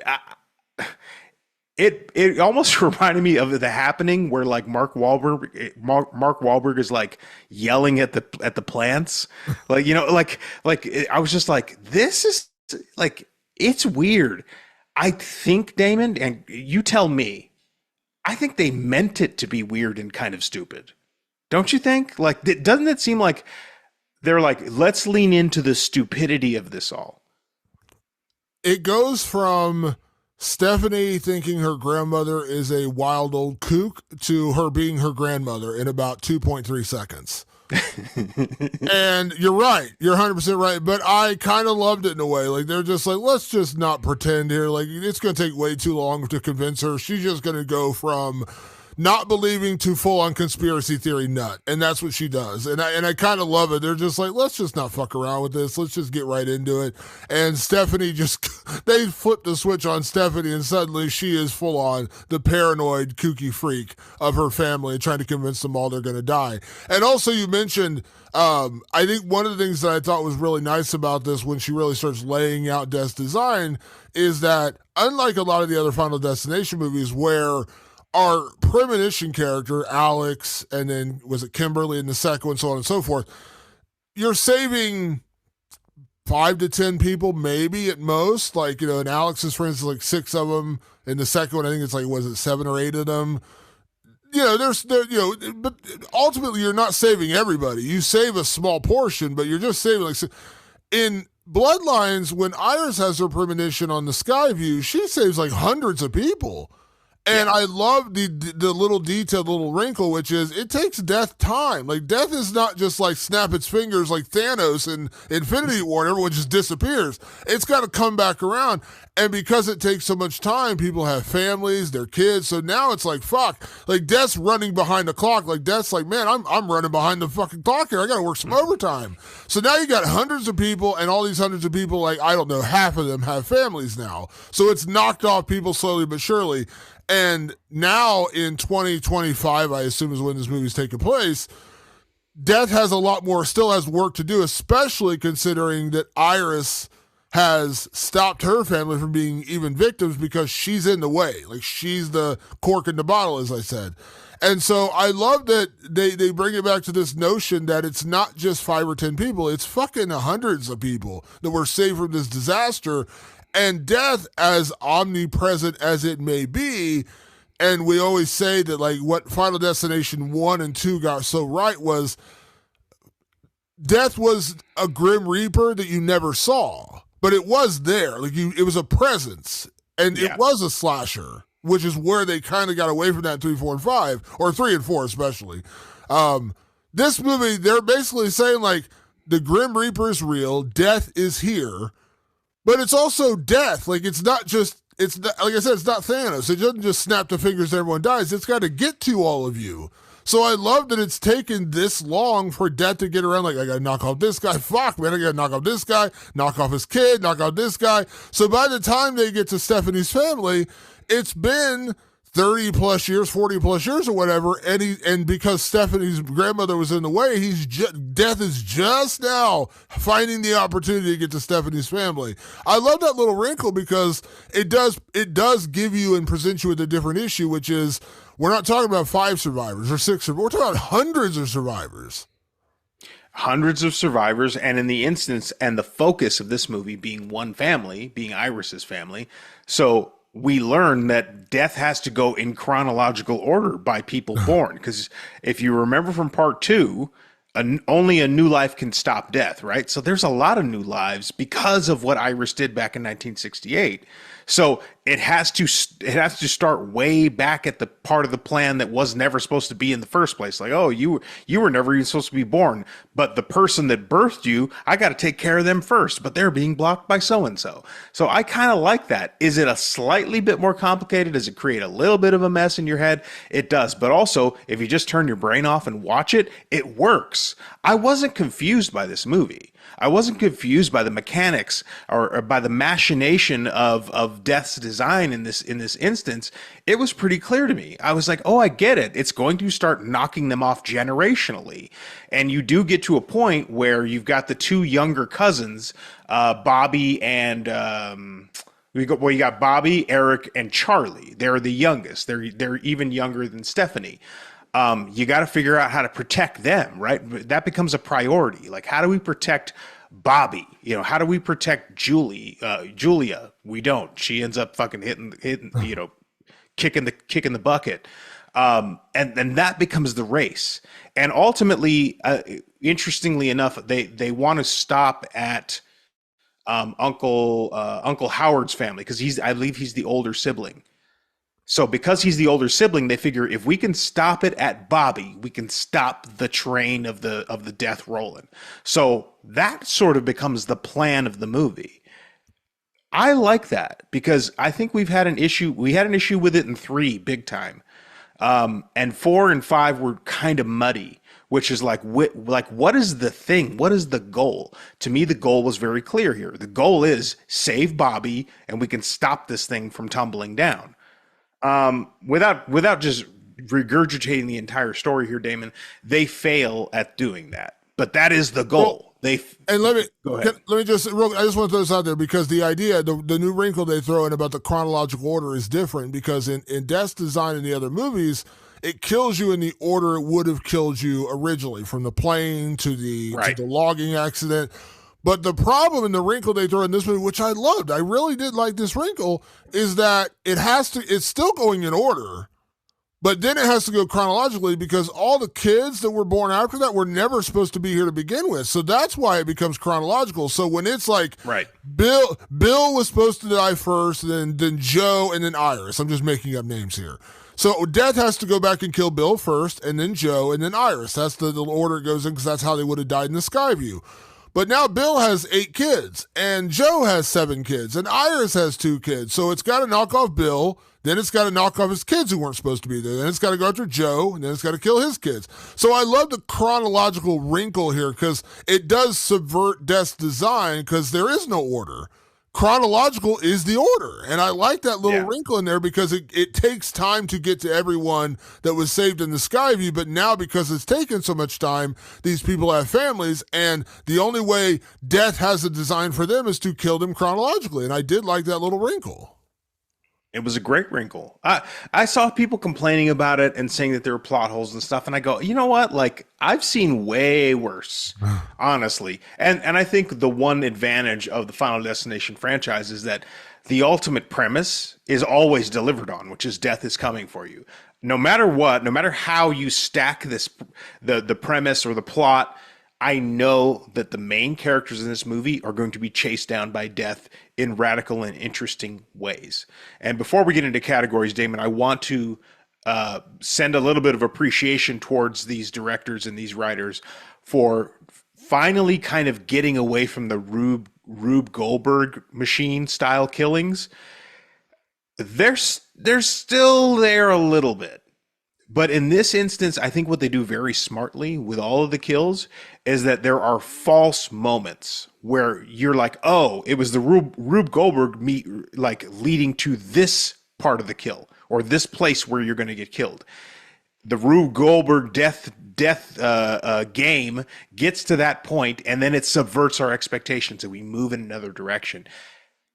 almost reminded me of The Happening, where like Mark Wahlberg is like yelling at the plants. Like, I was just like, this is like, it's weird. I think, Damon, and you tell me, I think they meant it to be weird and kind of stupid. Don't you think? Like, doesn't it seem like they're like, let's lean into the stupidity of this all? It goes from Stephanie thinking her grandmother is a wild old kook to her being her grandmother in about 2.3 seconds. And you're right. You're 100% right. But I kind of loved it in a way. Like, they're just like, let's just not pretend here. Like, it's going to take way too long to convince her. She's just going to go from not believing to full-on conspiracy theory nut. And that's what she does. And I kind of love it. They're just like, let's just not fuck around with this. Let's just get right into it. And Stephanie they flipped the switch on Stephanie, and suddenly she is full-on the paranoid, kooky freak of her family and trying to convince them all they're going to die. And also, you mentioned, I think one of the things that I thought was really nice about this when she really starts laying out Death's design is that, unlike a lot of the other Final Destination movies where our premonition character, Alex, and then was it Kimberly in the second one, so on and so forth, you're saving 5 to 10 people, maybe at most. Like, in Alex's, for instance, like 6 of them. In the second one, I think it's like, was it 7 or 8 of them? But ultimately you're not saving everybody. You save a small portion, but you're just saving like in Bloodlines, when Iris has her premonition on the Skyview, she saves like hundreds of people. And I love the little detail, the little wrinkle, which is it takes Death time. Like, Death is not just like snap its fingers like Thanos in Infinity War and everyone just disappears. It's got to come back around. And because it takes so much time, people have families, their kids. So now it's like, fuck. Like, Death's running behind the clock. Like, Death's like, man, I'm running behind the fucking clock here. I got to work some overtime. So now you got hundreds of people, and all these hundreds of people, like, I don't know, half of them have families now. So it's knocked off people slowly but surely. And now in 2025, I assume is when this movie's taking place, Death has a lot more, still has work to do, especially considering that Iris has stopped her family from being even victims because she's in the way. Like, she's the cork in the bottle, as I said. And so I love that they bring it back to this notion that it's not just 5 or 10 people, it's fucking hundreds of people that were saved from this disaster. And Death, as omnipresent as it may be, and we always say that, like, what Final Destination 1 and 2 got so right was Death was a Grim Reaper that you never saw, but it was there. Like, it was a presence, and it was a slasher, which is where they kind of got away from that in 3, 4, and 5, or 3 and 4 especially. This movie, they're basically saying, like, the Grim Reaper is real, Death is here, but it's also Death. Like, it's not, like I said, it's not Thanos. It doesn't just snap the fingers and everyone dies. It's got to get to all of you. So I love that it's taken this long for Death to get around. Like, I got to knock off this guy. Fuck, man, I got to knock off this guy, knock off his kid, knock off this guy. So by the time they get to Stephanie's family, it's been 30 plus years, 40 plus years or whatever, and because Stephanie's grandmother was in the way, Death is just now finding the opportunity to get to Stephanie's family. I love that little wrinkle because it does give you and present you with a different issue, which is we're not talking about 5 survivors or 6 survivors. We're talking about hundreds of survivors. hundreds of survivors, and in the instance and the focus of this movie being one family, being Iris's family. So we learn that death has to go in chronological order by people born. Because if you remember from part two, only a new life can stop death, right? So there's a lot of new lives because of what Iris did back in 1968. So it has to start way back at the part of the plan that was never supposed to be in the first place. Like, oh, you were never even supposed to be born, but the person that birthed you, I got to take care of them first, but they're being blocked by so and so. So I kind of like that. Is it a slightly bit more complicated? Does it create a little bit of a mess in your head? It does. But also, if you just turn your brain off and watch it, it works. I wasn't confused by this movie. I wasn't confused by the mechanics or by the machination of Death's design in this instance. It was pretty clear to me. I was like, oh, I get it. It's going to start knocking them off generationally. And you do get to a point where you've got the two younger cousins, Bobby and you got Bobby, Eric, and Charlie. They're the youngest. They're even younger than Stephanie. You got to figure out how to protect them, right? That becomes a priority. Like, how do we protect Bobby? You know, how do we protect Julia? We don't. She ends up fucking hitting, you know, kicking the bucket. And that becomes the race. And ultimately, interestingly enough, they want to stop at Uncle Howard's family because I believe he's the older sibling. So because he's the older sibling, they figure if we can stop it at Bobby, we can stop the train of the death rolling. So that sort of becomes the plan of the movie. I like that because I think we had an issue with it in 3 big time. And 4 and 5 were kind of muddy, which is like what is the thing? What is the goal? To me, the goal was very clear here. The goal is save Bobby and we can stop this thing from tumbling down. Without just regurgitating the entire story here, Damon, they fail at doing that. But that is the goal. Let me just I just want to throw this out there because the idea, the new wrinkle they throw in about the chronological order is different because in Death's design in the other movies, it kills you in the order it would have killed you originally, from the plane to the logging accident. But the problem in the wrinkle they throw in this movie, which I loved, I really did like this wrinkle, is that it's still going in order, but then it has to go chronologically because all the kids that were born after that were never supposed to be here to begin with. So that's why it becomes chronological. So when it's like Bill was supposed to die first, then Joe, and then Iris. I'm just making up names here. So Death has to go back and kill Bill first, and then Joe, and then Iris. That's the order it goes in because that's how they would have died in the Skyview. But now Bill has 8 kids, and Joe has 7 kids, and Iris has 2 kids. So it's got to knock off Bill, then it's got to knock off his kids who weren't supposed to be there. Then it's got to go after Joe, and then it's got to kill his kids. So I love the chronological wrinkle here because it does subvert Death's design because there is no order. Chronological is the order. And I like that little wrinkle in there because it takes time to get to everyone that was saved in the Skyview. But now because it's taken so much time, these people have families. And the only way Death has a design for them is to kill them chronologically. And I did like that little wrinkle. It was a great wrinkle. I saw people complaining about it and saying that there were plot holes and stuff. And I go, you know what? Like, I've seen way worse, honestly. And I think the one advantage of the Final Destination franchise is that the ultimate premise is always delivered on, which is death is coming for you. No matter what, no matter how you stack this, the premise or the plot, I know that the main characters in this movie are going to be chased down by death in radical and interesting ways. And before we get into categories, Damon, I want to send a little bit of appreciation towards these directors and these writers for finally kind of getting away from the Rube Goldberg machine style killings. They're still there a little bit. But in this instance, I think what they do very smartly with all of the kills is that there are false moments where you're like, oh, it was the Rube Goldberg leading to this part of the kill or this place where you're going to get killed. The Rube Goldberg death game gets to that point, and then it subverts our expectations and we move in another direction.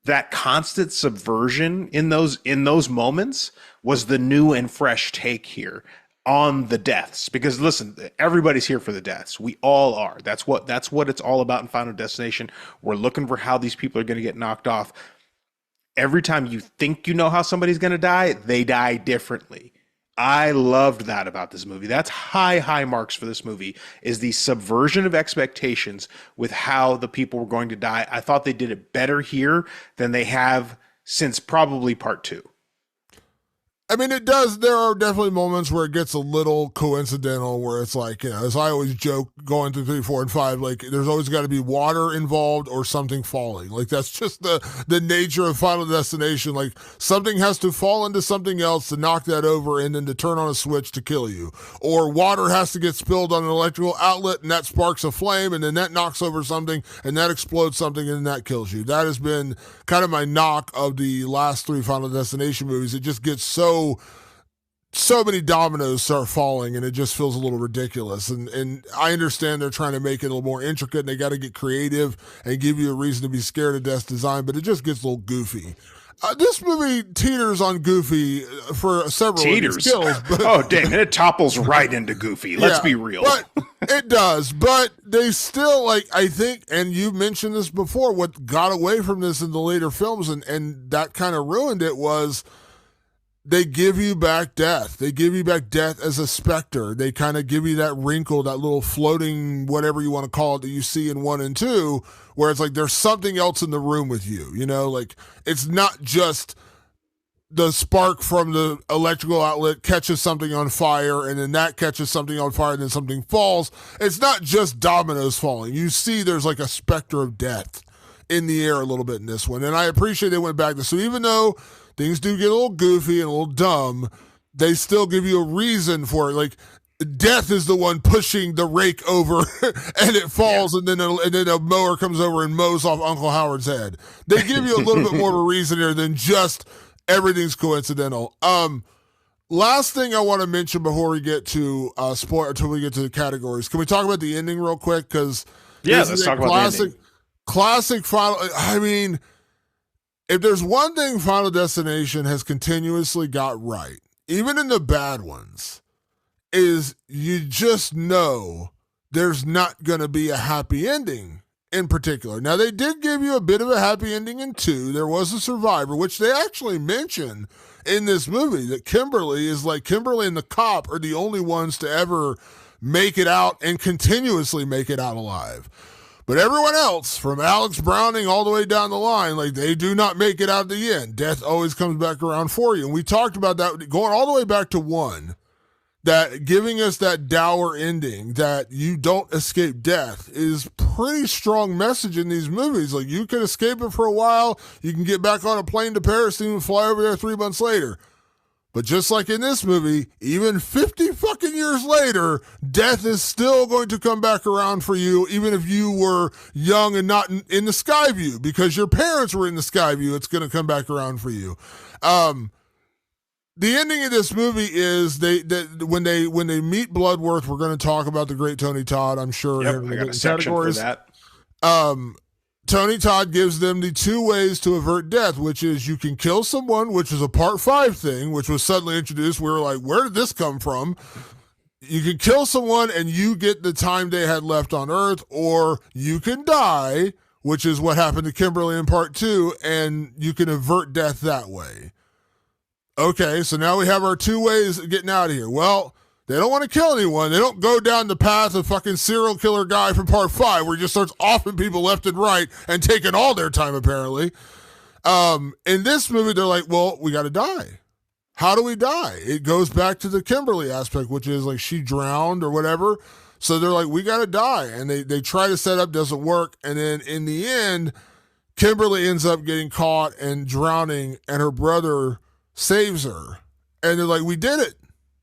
That constant subversion in those moments was the new and fresh take here. on the deaths, because listen, everybody's here for the deaths. We all are. That's what it's all about in Final Destination. We're looking for how these people are going to get knocked off. Every time you think you know how somebody's going to die, they die differently. I loved that about this movie. That's high marks for this movie, is the subversion of expectations with how the people were going to die. I thought they did it better here than they have since probably part two. I mean, it does. There are definitely moments where it gets a little coincidental, where it's like, as I always joke going through 3, 4, and 5, like there's always got to be water involved or something falling. Like that's just the nature of Final Destination. Like something has to fall into something else to knock that over and then to turn on a switch to kill you. Or water has to get spilled on an electrical outlet and that sparks a flame and then that knocks over something and that explodes something and that kills you. That has been kind of my knock of the last 3 Final Destination movies. It just gets so many dominoes start falling and it just feels a little ridiculous. And I understand they're trying to make it a little more intricate and they got to get creative and give you a reason to be scared of death's design, but it just gets a little goofy. This movie teeters on goofy for several kills. But, oh, dang, it topples right into goofy. Let's be real. But it does. But they still, like, I think, and you mentioned this before, what got away from this in the later films and that kind of ruined it was they give you back death. They give you back death as a specter. They kind of give you that wrinkle, that little floating, whatever you want to call it, that you see in 1 and 2, where it's like there's something else in the room with you. Like it's not just the spark from the electrical outlet catches something on fire and then that catches something on fire and then something falls. It's not just dominoes falling. You see there's like a specter of death in the air a little bit in this one. And I appreciate they went back to, so even though things do get a little goofy and a little dumb, they still give you a reason for it. Like death is the one pushing the rake over and it falls and then a mower comes over and mows off Uncle Howard's head. They give you a little bit more of a reason here than just everything's coincidental. Last thing I want to mention before we get to until we get to the categories. Can we talk about the ending real quick? Because let's talk about the ending. Classic Final. I mean, if there's one thing Final Destination has continuously got right, even in the bad ones, is you just know there's not going to be a happy ending in particular. Now, they did give you a bit of a happy ending in 2. There was a survivor, which they actually mention in this movie, that Kimberly and the cop are the only ones to ever make it out and continuously make it out alive. But everyone else, from Alex Browning all the way down the line, like they do not make it out at the end. Death always comes back around for you. And we talked about that going all the way back to 1, that giving us that dour ending, that you don't escape death, is pretty strong message in these movies. Like you can escape it for a while, you can get back on a plane to Paris and even fly over there 3 months later. But just like in this movie, even 50 fucking years later, death is still going to come back around for you, even if you were young and not in the sky view, because your parents were in the sky view, it's going to come back around for you. The ending of this movie is when they meet Bloodworth, we're going to talk about the great Tony Todd, I'm sure. Yep, I got a section for that. Tony Todd gives them the 2 ways to avert death, which is you can kill someone, which is a part 5 thing, which was suddenly introduced. We were like, where did this come from? You can kill someone and you get the time they had left on Earth, or you can die, which is what happened to Kimberly in part 2, and you can avert death that way. Okay, so now we have our 2 ways of getting out of here. Well, they don't want to kill anyone. They don't go down the path of fucking serial killer guy from part 5 where he just starts offing people left and right and taking all their time, apparently. In this movie, they're like, well, we got to die. How do we die? It goes back to the Kimberly aspect, which is like she drowned or whatever. So they're like, we got to die. And they try to set up, doesn't work. And then in the end, Kimberly ends up getting caught and drowning, and her brother saves her. And they're like, we did it.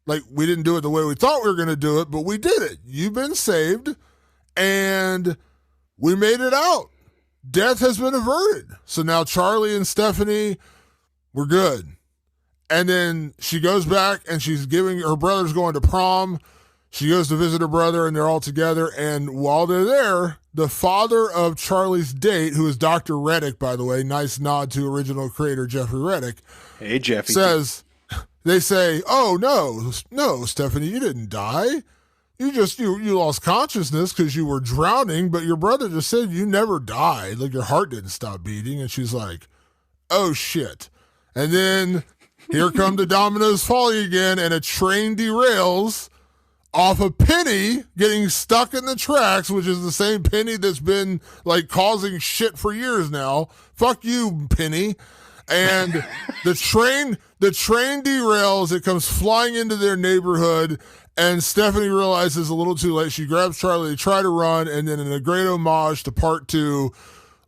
Like, we didn't do it the way we thought we were going to do it, but we did it. You've been saved, and we made it out. Death has been averted. So now Charlie and Stephanie, we're good. And then she goes back, and her brother's going to prom. She goes to visit her brother, and they're all together. And while they're there, the father of Charlie's date, who is Dr. Reddick, by the way, nice nod to original creator Jeffrey Reddick. Hey, Jeffy. Says, they say, "Oh no, Stephanie, you didn't die. You lost consciousness because you were drowning, but your brother just said you never died. Like your heart didn't stop beating." And she's like, "Oh shit!" And then here come the dominoes falling again, and a train derails off a Penny getting stuck in the tracks, which is the same Penny that's been like causing shit for years now. Fuck you, Penny. And the train derails. It comes flying into their neighborhood, and Stephanie realizes a little too late. She grabs Charlie. They try to run, and then in a great homage to part 2,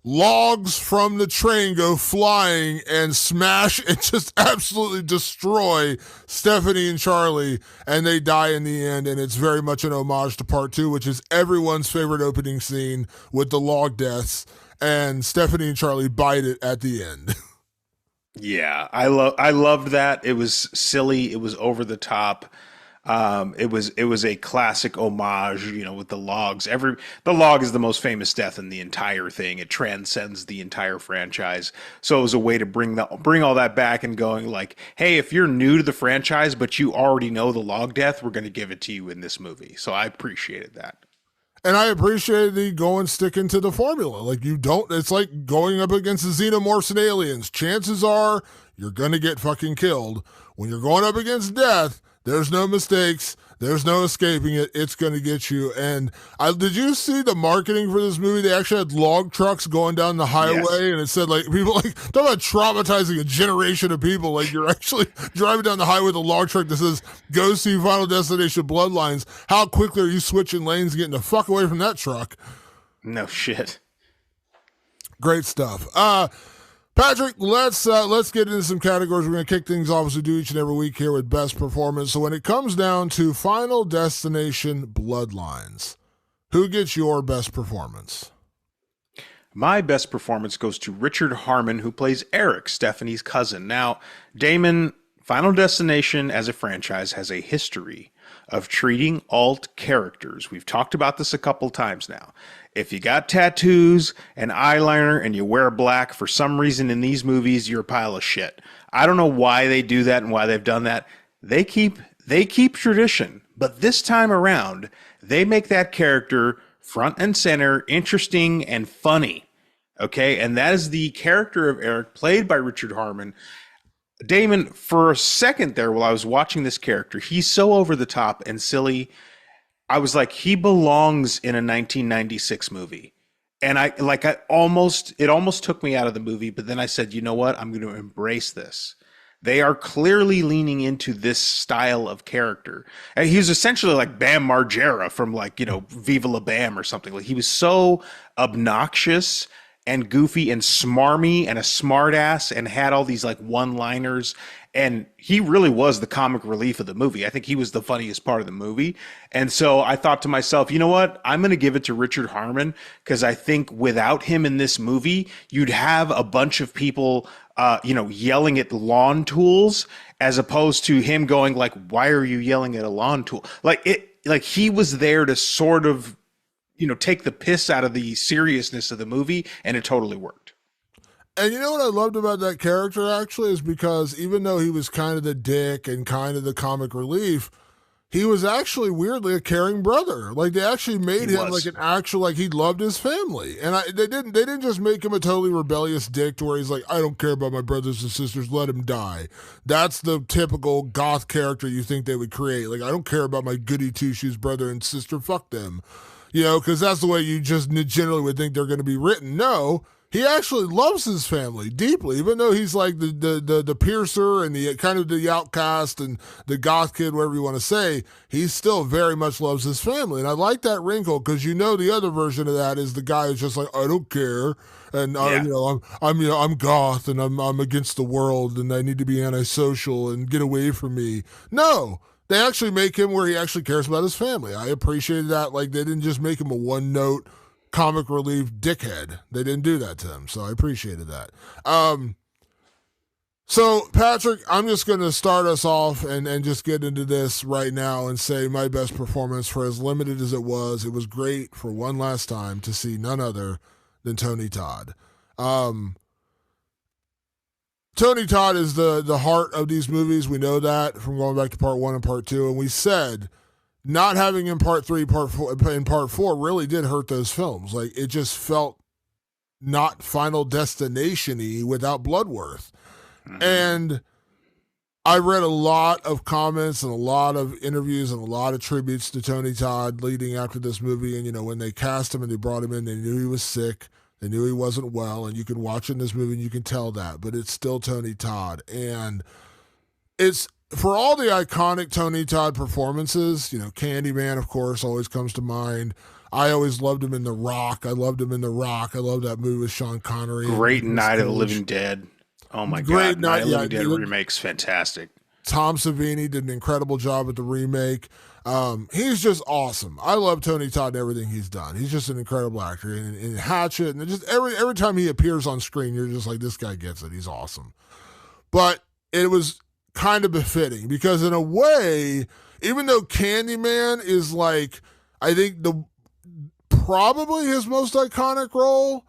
logs from the train go flying and smash and just absolutely destroy Stephanie and Charlie, and they die in the end. And it's very much an homage to part 2, which is everyone's favorite opening scene with the log deaths, and Stephanie and Charlie bite it at the end. Yeah, I loved that. It was silly. It was over the top. It was a classic homage, with the logs. The log is the most famous death in the entire thing. It transcends the entire franchise. So it was a way to bring all that back and going like, hey, if you're new to the franchise but you already know the log death, we're going to give it to you in this movie. So I appreciated that. And I appreciated the sticking to the formula. Like it's like going up against the xenomorphs and aliens. Chances are you're going to get fucking killed. When you're going up against death, there's no mistakes. There's no escaping it. It's going to get you. And did you see the marketing for this movie? They actually had log trucks going down the highway, yes. And it said like people like talk about traumatizing a generation of people. Like you're actually driving down the highway with a log truck that says "Go see Final Destination Bloodlines." How quickly are you switching lanes, and getting the fuck away from that truck? No shit. Great stuff. Patrick, let's get into some categories. We're going to kick things off as we do each and every week here with best performance. So when it comes down to Final Destination Bloodlines, who gets your best performance? My best performance goes to Richard Harmon, who plays Eric, Stephanie's cousin. Now, Damon, Final Destination as a franchise has a history of treating alt characters. We've talked about this a couple times now. If you got tattoos and eyeliner and you wear black for some reason in these movies, you're a pile of shit. I don't know why they do that and why they've done that. They keep tradition, but this time around, they make that character front and center, interesting and funny. Okay, and that is the character of Eric, played by Richard Harmon. Damon, for a second there while I was watching this character, he's so over the top and silly. I was like, he belongs in a 1996 movie. And it almost took me out of the movie, but then I said, you know what? I'm going to embrace this. They are clearly leaning into this style of character. And he was essentially like Bam Margera from Viva La Bam or something. Like he was so obnoxious and goofy and smarmy and a smartass and had all these like one-liners. And he really was the comic relief of the movie. I think he was the funniest part of the movie. And so I thought to myself, you know what? I'm going to give it to Richard Harmon because I think without him in this movie, you'd have a bunch of people, yelling at lawn tools as opposed to him going like, why are you yelling at a lawn tool? Like he was there to sort of, take the piss out of the seriousness of the movie, and it totally worked. And you know what I loved about that character, actually, is because even though he was kind of the dick and kind of the comic relief, he was actually weirdly a caring brother. Like they actually made him like an actual, like he loved his family. And they didn't just make him a totally rebellious dick to where he's like, I don't care about my brothers and sisters, let him die. That's the typical goth character you think they would create. Like, I don't care about my goody two-shoes brother and sister, fuck them. Because that's the way you just generally would think they're going to be written. No, he actually loves his family deeply, even though he's like the piercer and the kind of the outcast and the goth kid, whatever you want to say. He still very much loves his family, and I like that wrinkle because the other version of that is the guy who's just like, I don't care, and I'm goth and I'm against the world and I need to be antisocial and get away from me. No. They actually make him where he actually cares about his family. I appreciated that. Like, they didn't just make him a one-note comic relief dickhead. They didn't do that to him, so I appreciated that. So, Patrick, I'm just going to start us off and just get into this right now and say my best performance, for as limited as it was great for one last time to see none other than Tony Todd. Tony Todd is the heart of these movies. We know that from going back to part 1 and part 2, and we said not having in part 3, part 4, in part 4 really did hurt those films. Like, it just felt not Final Destination-y without Bloodworth. Mm-hmm. And I read a lot of comments and a lot of interviews and a lot of tributes to Tony Todd leading after this movie. And, you know, when they cast him and they brought him in, they knew he was sick. They knew he wasn't well. And you can watch in this movie and you can tell that. But it's still Tony Todd. And it's, for all the iconic Tony Todd performances, you know, Candyman, of course, always comes to mind. I always loved him in The Rock. I loved him in The Rock. I love that movie with Sean Connery. Great Night of the Living Dead. Oh my God. Night of the Living Dead remake's fantastic. Tom Savini did an incredible job with the remake. He's just awesome. I love Tony Todd and everything he's done. He's just an incredible actor. And in Hatchet, and just every time he appears on screen, you're just like, this guy gets it. He's awesome. But it was kind of befitting because in a way, even though Candyman is like, I think probably his most iconic role,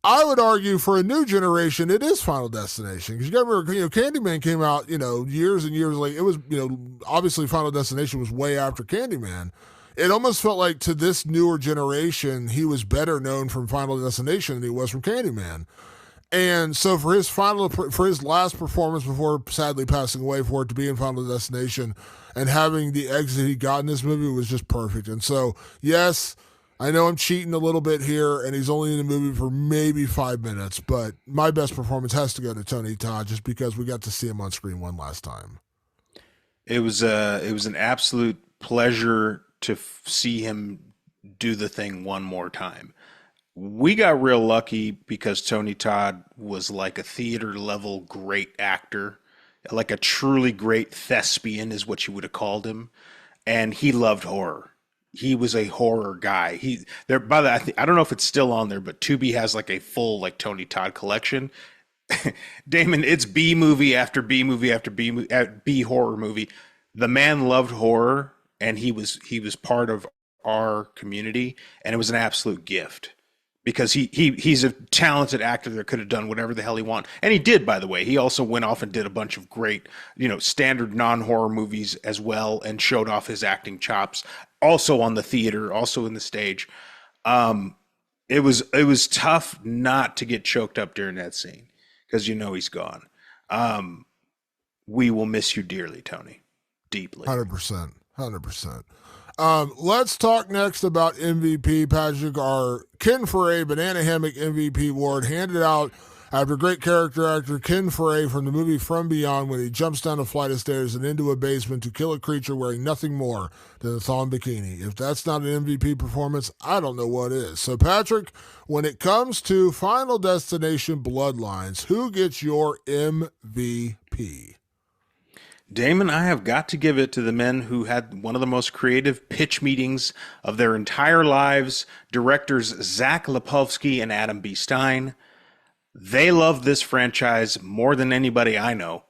I would argue for a new generation, it is Final Destination. Because you got to remember, you know, Candyman came out, you know, years and years late. It was, you know, obviously Final Destination was way after Candyman. It almost felt like to this newer generation, he was better known from Final Destination than he was from Candyman. And so for his last performance before sadly passing away, for it to be in Final Destination and having the exit he got in this movie was just perfect. And so, yes, I know I'm cheating a little bit here, and he's only in the movie for maybe 5 minutes, but my best performance has to go to Tony Todd just because we got to see him on screen one last time. It was an absolute pleasure to see him do the thing one more time. We got real lucky because Tony Todd was like a theater level great actor, like a truly great thespian is what you would have called him, and he loved horror. He was a horror guy. I don't know if it's still on there, but Tubi has like a full like Tony Todd collection. Damon, it's B movie after B movie after B horror movie. The man loved horror, and he was part of our community, and it was an absolute gift because he's a talented actor that could have done whatever the hell he wanted, and he did. By the way, he also went off and did a bunch of great, you know, standard non-horror movies as well, and showed off his acting chops. Also on the theater, also in the stage. It was tough not to get choked up during that scene because you know he's gone. We will miss you dearly, Tony. Deeply. 100%. 100%. Let's talk next about MVP. Patrick, our Ken Foray Banana Hammock MVP award handed out after great character actor Ken Foray from the movie From Beyond when he jumps down a flight of stairs and into a basement to kill a creature wearing nothing more than a thong bikini. If that's not an MVP performance, I don't know what is. So, Patrick, when it comes to Final Destination Bloodlines, who gets your MVP? Damon, I have got to give it to the men who had one of the most creative pitch meetings of their entire lives, directors Zach Lipovsky and Adam B. Stein. They love this franchise more than anybody I know.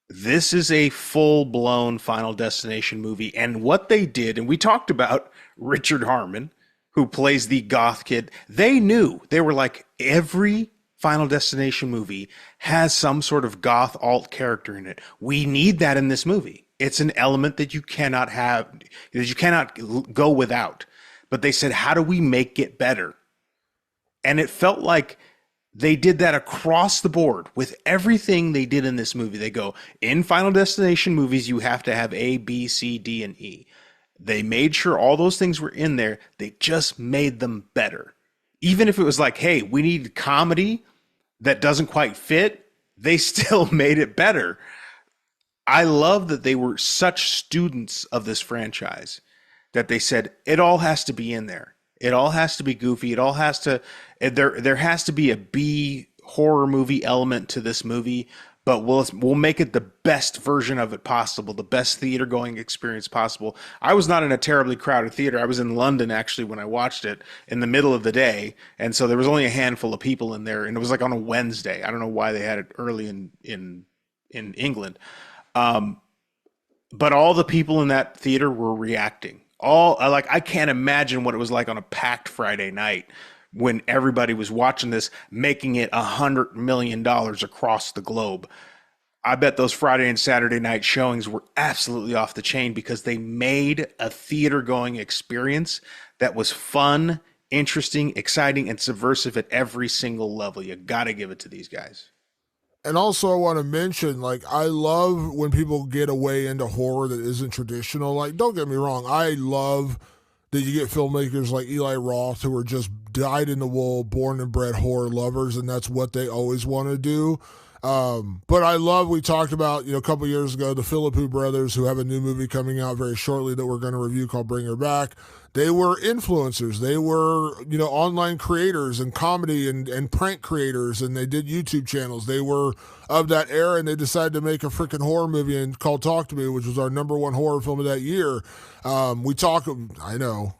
This is a full-blown Final Destination movie, and what they did, and we talked about Richard Harmon, who plays the goth kid. They knew. They were like, every Final Destination movie has some sort of goth alt character in it. We need that in this movie. It's an element that you cannot have, that you cannot go without. But they said, how do we make it better? And it felt like they did that across the board with everything they did in this movie. They go, in Final Destination movies, you have to have A, B, C, D, and E. They made sure all those things were in there. They just made them better. Even if it was like, hey, we need comedy that doesn't quite fit, they still made it better. I love that they were such students of this franchise that they said, it all has to be in there. It all has to be goofy. It all has to, there has to be a B horror movie element to this movie, but we'll make it the best version of it possible, the best theater going experience possible. I was not in a terribly crowded theater. I was in London actually when I watched it in the middle of the day, and so there was only a handful of people in there, and it was like on a Wednesday. I don't know why they had it early in England, but all the people in that theater were reacting. I can't imagine what it was like on a packed Friday night when everybody was watching this, making it $100 million across the globe. I bet those Friday and Saturday night showings were absolutely off the chain because they made a theater going experience that was fun, interesting, exciting, and subversive at every single level. You got to give it to these guys. And also, I want to mention, like, I love when people get away into horror that isn't traditional. Like, don't get me wrong, I love that you get filmmakers like Eli Roth who are just dyed in the wool, born and bred horror lovers, and that's what they always want to do. But I love, we talked about, a couple years ago, the Philippou brothers who have a new movie coming out very shortly that we're going to review called Bring Her Back. They were influencers. They were, online creators and comedy and prank creators, and they did YouTube channels. They were of that era, and they decided to make a freaking horror movie called Talk to Me, which was our #1 horror film of that year. I know,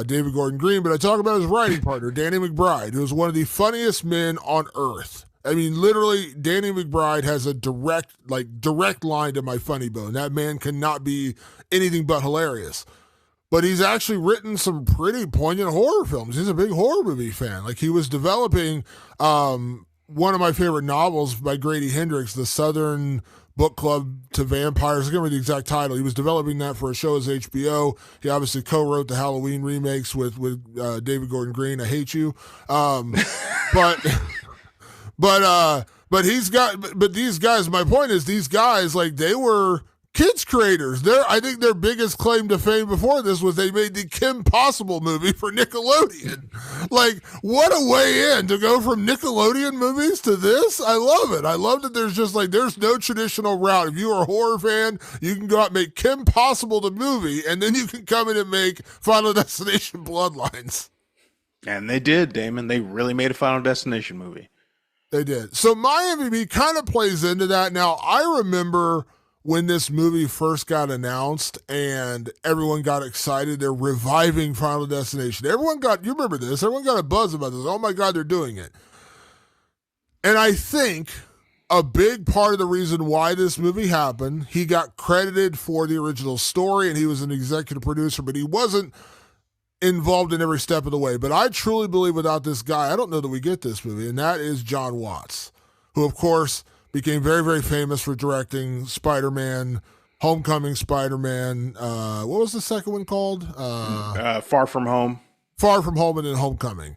David Gordon Green, but I talk about his writing partner, Danny McBride, who is one of the funniest men on earth. I mean, literally, Danny McBride has a direct line to my funny bone. That man cannot be anything but hilarious. But he's actually written some pretty poignant horror films. He's a big horror movie fan. Like, he was developing one of my favorite novels by Grady Hendrix, The Southern Book Club to Vampires. I can't remember the exact title. He was developing that for a show as HBO. He obviously co-wrote the Halloween remakes with David Gordon Green. I hate you. But... But these guys, my point is, these guys, like, they were kids creators. I think their biggest claim to fame before this was they made the Kim Possible movie for Nickelodeon. Like, what a way in to go from Nickelodeon movies to this. I love it. I love that there's no traditional route. If you are a horror fan, you can go out and make Kim Possible the movie, and then you can come in and make Final Destination Bloodlines. And they did, Damon. They really made a Final Destination movie. They did. So my MVP kind of plays into that. Now, I remember when this movie first got announced and everyone got excited. They're reviving Final Destination. You remember this, everyone got a buzz about this. Oh my God, they're doing it. And I think a big part of the reason why this movie happened, he got credited for the original story and he was an executive producer, but he wasn't involved in every step of the way. But I truly believe without this guy, I don't know that we get this movie, and that is John Watts, who, of course, became very, very famous for directing Spider-Man, Homecoming Spider-Man. What was the second one called? Far From Home. Far From Home and then Homecoming.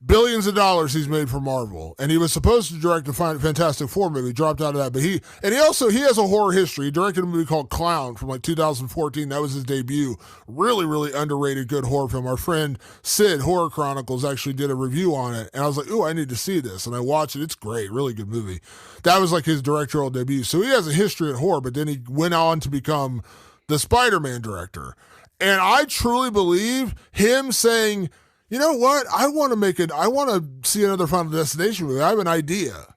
Billions of dollars he's made for Marvel, and he was supposed to direct a Fantastic Four movie, dropped out of that. But he has a horror history. He directed a movie called Clown from like 2014. That was his debut. Really, really underrated, good horror film. Our friend Sid, Horror Chronicles, actually did a review on it, and I was like, "Ooh, I need to see this." And I watched it. It's great, really good movie. That was like his directorial debut. So he has a history in horror, but then he went on to become the Spider-Man director. And I truly believe him saying, you know what? I want to see another Final Destination movie. I have an idea.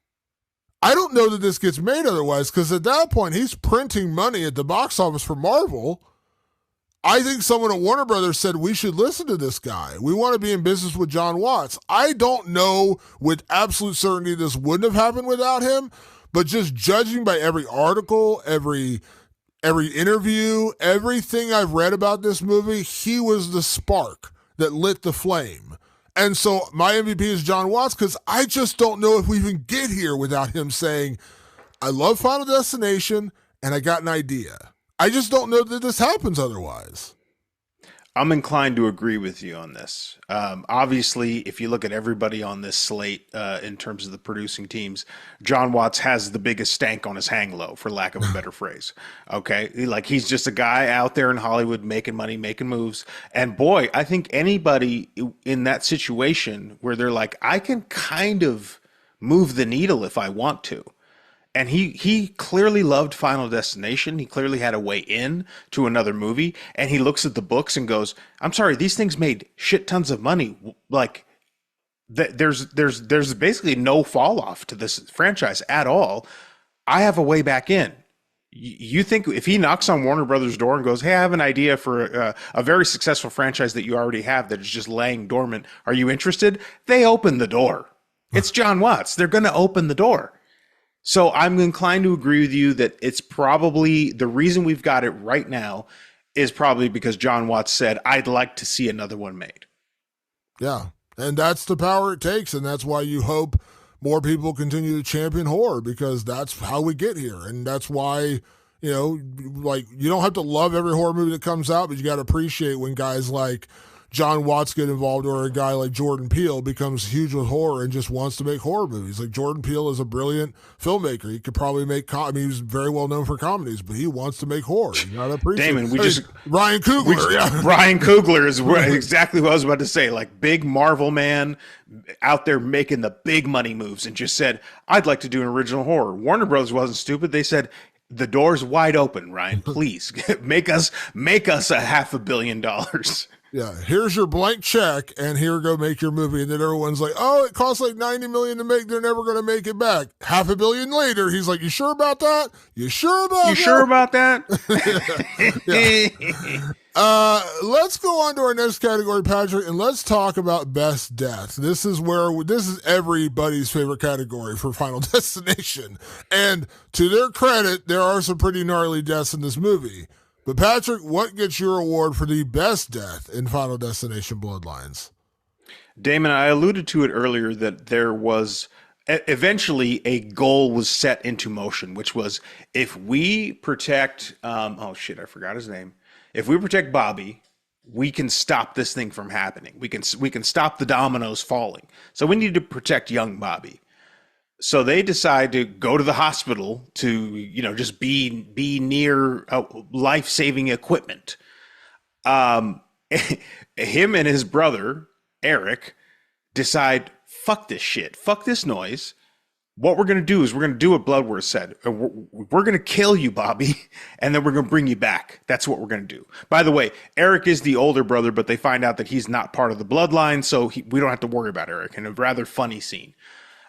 I don't know that this gets made otherwise, because at that point, he's printing money at the box office for Marvel. I think someone at Warner Brothers said, we should listen to this guy. We want to be in business with John Watts. I don't know with absolute certainty this wouldn't have happened without him, but just judging by every article, every interview, everything I've read about this movie, he was the spark that lit the flame. And so my MVP is John Watts, because I just don't know if we even get here without him saying, I love Final Destination and I got an idea. I just don't know that this happens otherwise. I'm inclined to agree with you on this. Obviously, if you look at everybody on this slate in terms of the producing teams, John Watts has the biggest stank on his hang low, for lack of a better phrase. Okay, like, he's just a guy out there in Hollywood making money, making moves. And boy, I think anybody in that situation where they're like, I can kind of move the needle if I want to. And he clearly loved Final Destination. He clearly had a way in to another movie. And he looks at the books and goes, I'm sorry, these things made shit tons of money. Like, there's basically no fall off to this franchise at all. I have a way back in. You think if he knocks on Warner Brothers' door and goes, hey, I have an idea for a very successful franchise that you already have that is just laying dormant. Are you interested? They open the door. It's John Watts. They're going to open the door. So I'm inclined to agree with you that it's probably the reason we've got it right now is probably because John Watts said, I'd like to see another one made. Yeah. And that's the power it takes, and that's why you hope more people continue to champion horror, because that's how we get here. And that's why, like, you don't have to love every horror movie that comes out, but you got to appreciate when guys like John Watts get involved, or a guy like Jordan Peele becomes huge with horror and just wants to make horror movies. Like, Jordan Peele is a brilliant filmmaker. He could probably make he's very well known for comedies, but he wants to make horror. You gotta appreciate Damon, Ryan Coogler. Ryan Coogler is exactly what I was about to say. Like, big Marvel man out there making the big money moves, and just said, I'd like to do an original horror. Warner Brothers wasn't stupid. They said, the door's wide open, Ryan. Please make us $500 million. Yeah, here's your blank check, and here, go make your movie. And then everyone's like, oh, it costs like $90 million to make. They're never going to make it back. $500 million later, he's like, you sure about that? You sure about that? Let's go on to our next category, Patrick, and let's talk about best death. This is everybody's favorite category for Final Destination. And to their credit, there are some pretty gnarly deaths in this movie. But Patrick, what gets your award for the best death in Final Destination Bloodlines? Damon, I alluded to it earlier that there was eventually a goal was set into motion, which was, if we protect, I forgot his name. If we protect Bobby, we can stop this thing from happening. We can stop the dominoes falling. So we need to protect young Bobby. So they decide to go to the hospital to, just be near life-saving equipment. Him and his brother, Eric, decide, fuck this shit. Fuck this noise. What we're going to do is we're going to do what Bloodworth said. We're going to kill you, Bobby, and then we're going to bring you back. That's what we're going to do. By the way, Eric is the older brother, but they find out that he's not part of the bloodline, so we don't have to worry about Eric, in a rather funny scene.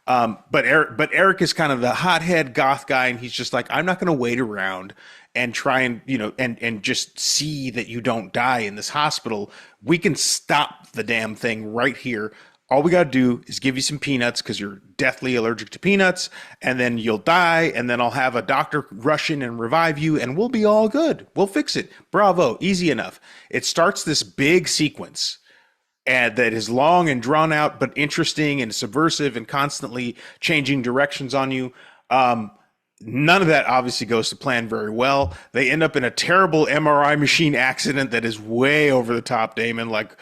But Eric is kind of the hothead goth guy, and he's just like, I'm not going to wait around and try and, and just see that you don't die in this hospital. We can stop the damn thing right here. All we got to do is give you some peanuts, because you're deathly allergic to peanuts, and then you'll die, and then I'll have a doctor rush in and revive you, and we'll be all good. We'll fix it. Bravo. Easy enough. It starts this big sequence, and that is long and drawn out, but interesting and subversive and constantly changing directions on you. None of that obviously goes to plan very well. They end up in a terrible MRI machine accident that is way over the top, Damon, like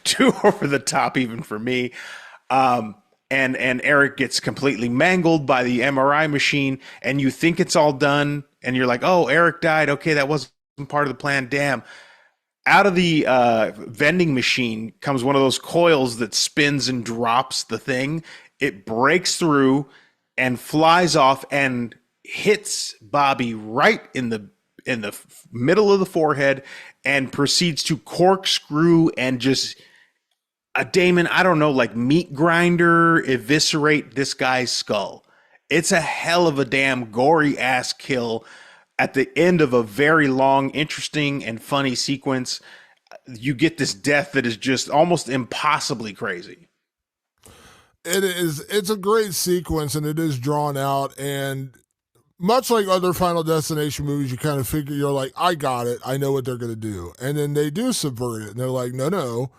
too over the top even for me. And Eric gets completely mangled by the MRI machine, and you think it's all done, and you're like, oh, Eric died. Okay, that wasn't part of the plan. Damn. Out of the vending machine comes one of those coils that spins and drops the thing. It breaks through and flies off and hits Bobby right in the middle of the forehead, and proceeds to corkscrew and just Damon, I don't know, like meat grinder, eviscerate this guy's skull. It's a hell of a damn gory ass kill at the end of a very long, interesting, and funny sequence. You get this death that is just almost impossibly crazy. It is. It's a great sequence, and it is drawn out, and much like other Final Destination movies, you kind of figure, you're like, I got it. I know what they're going to do. And then they do subvert it. And they're like, no,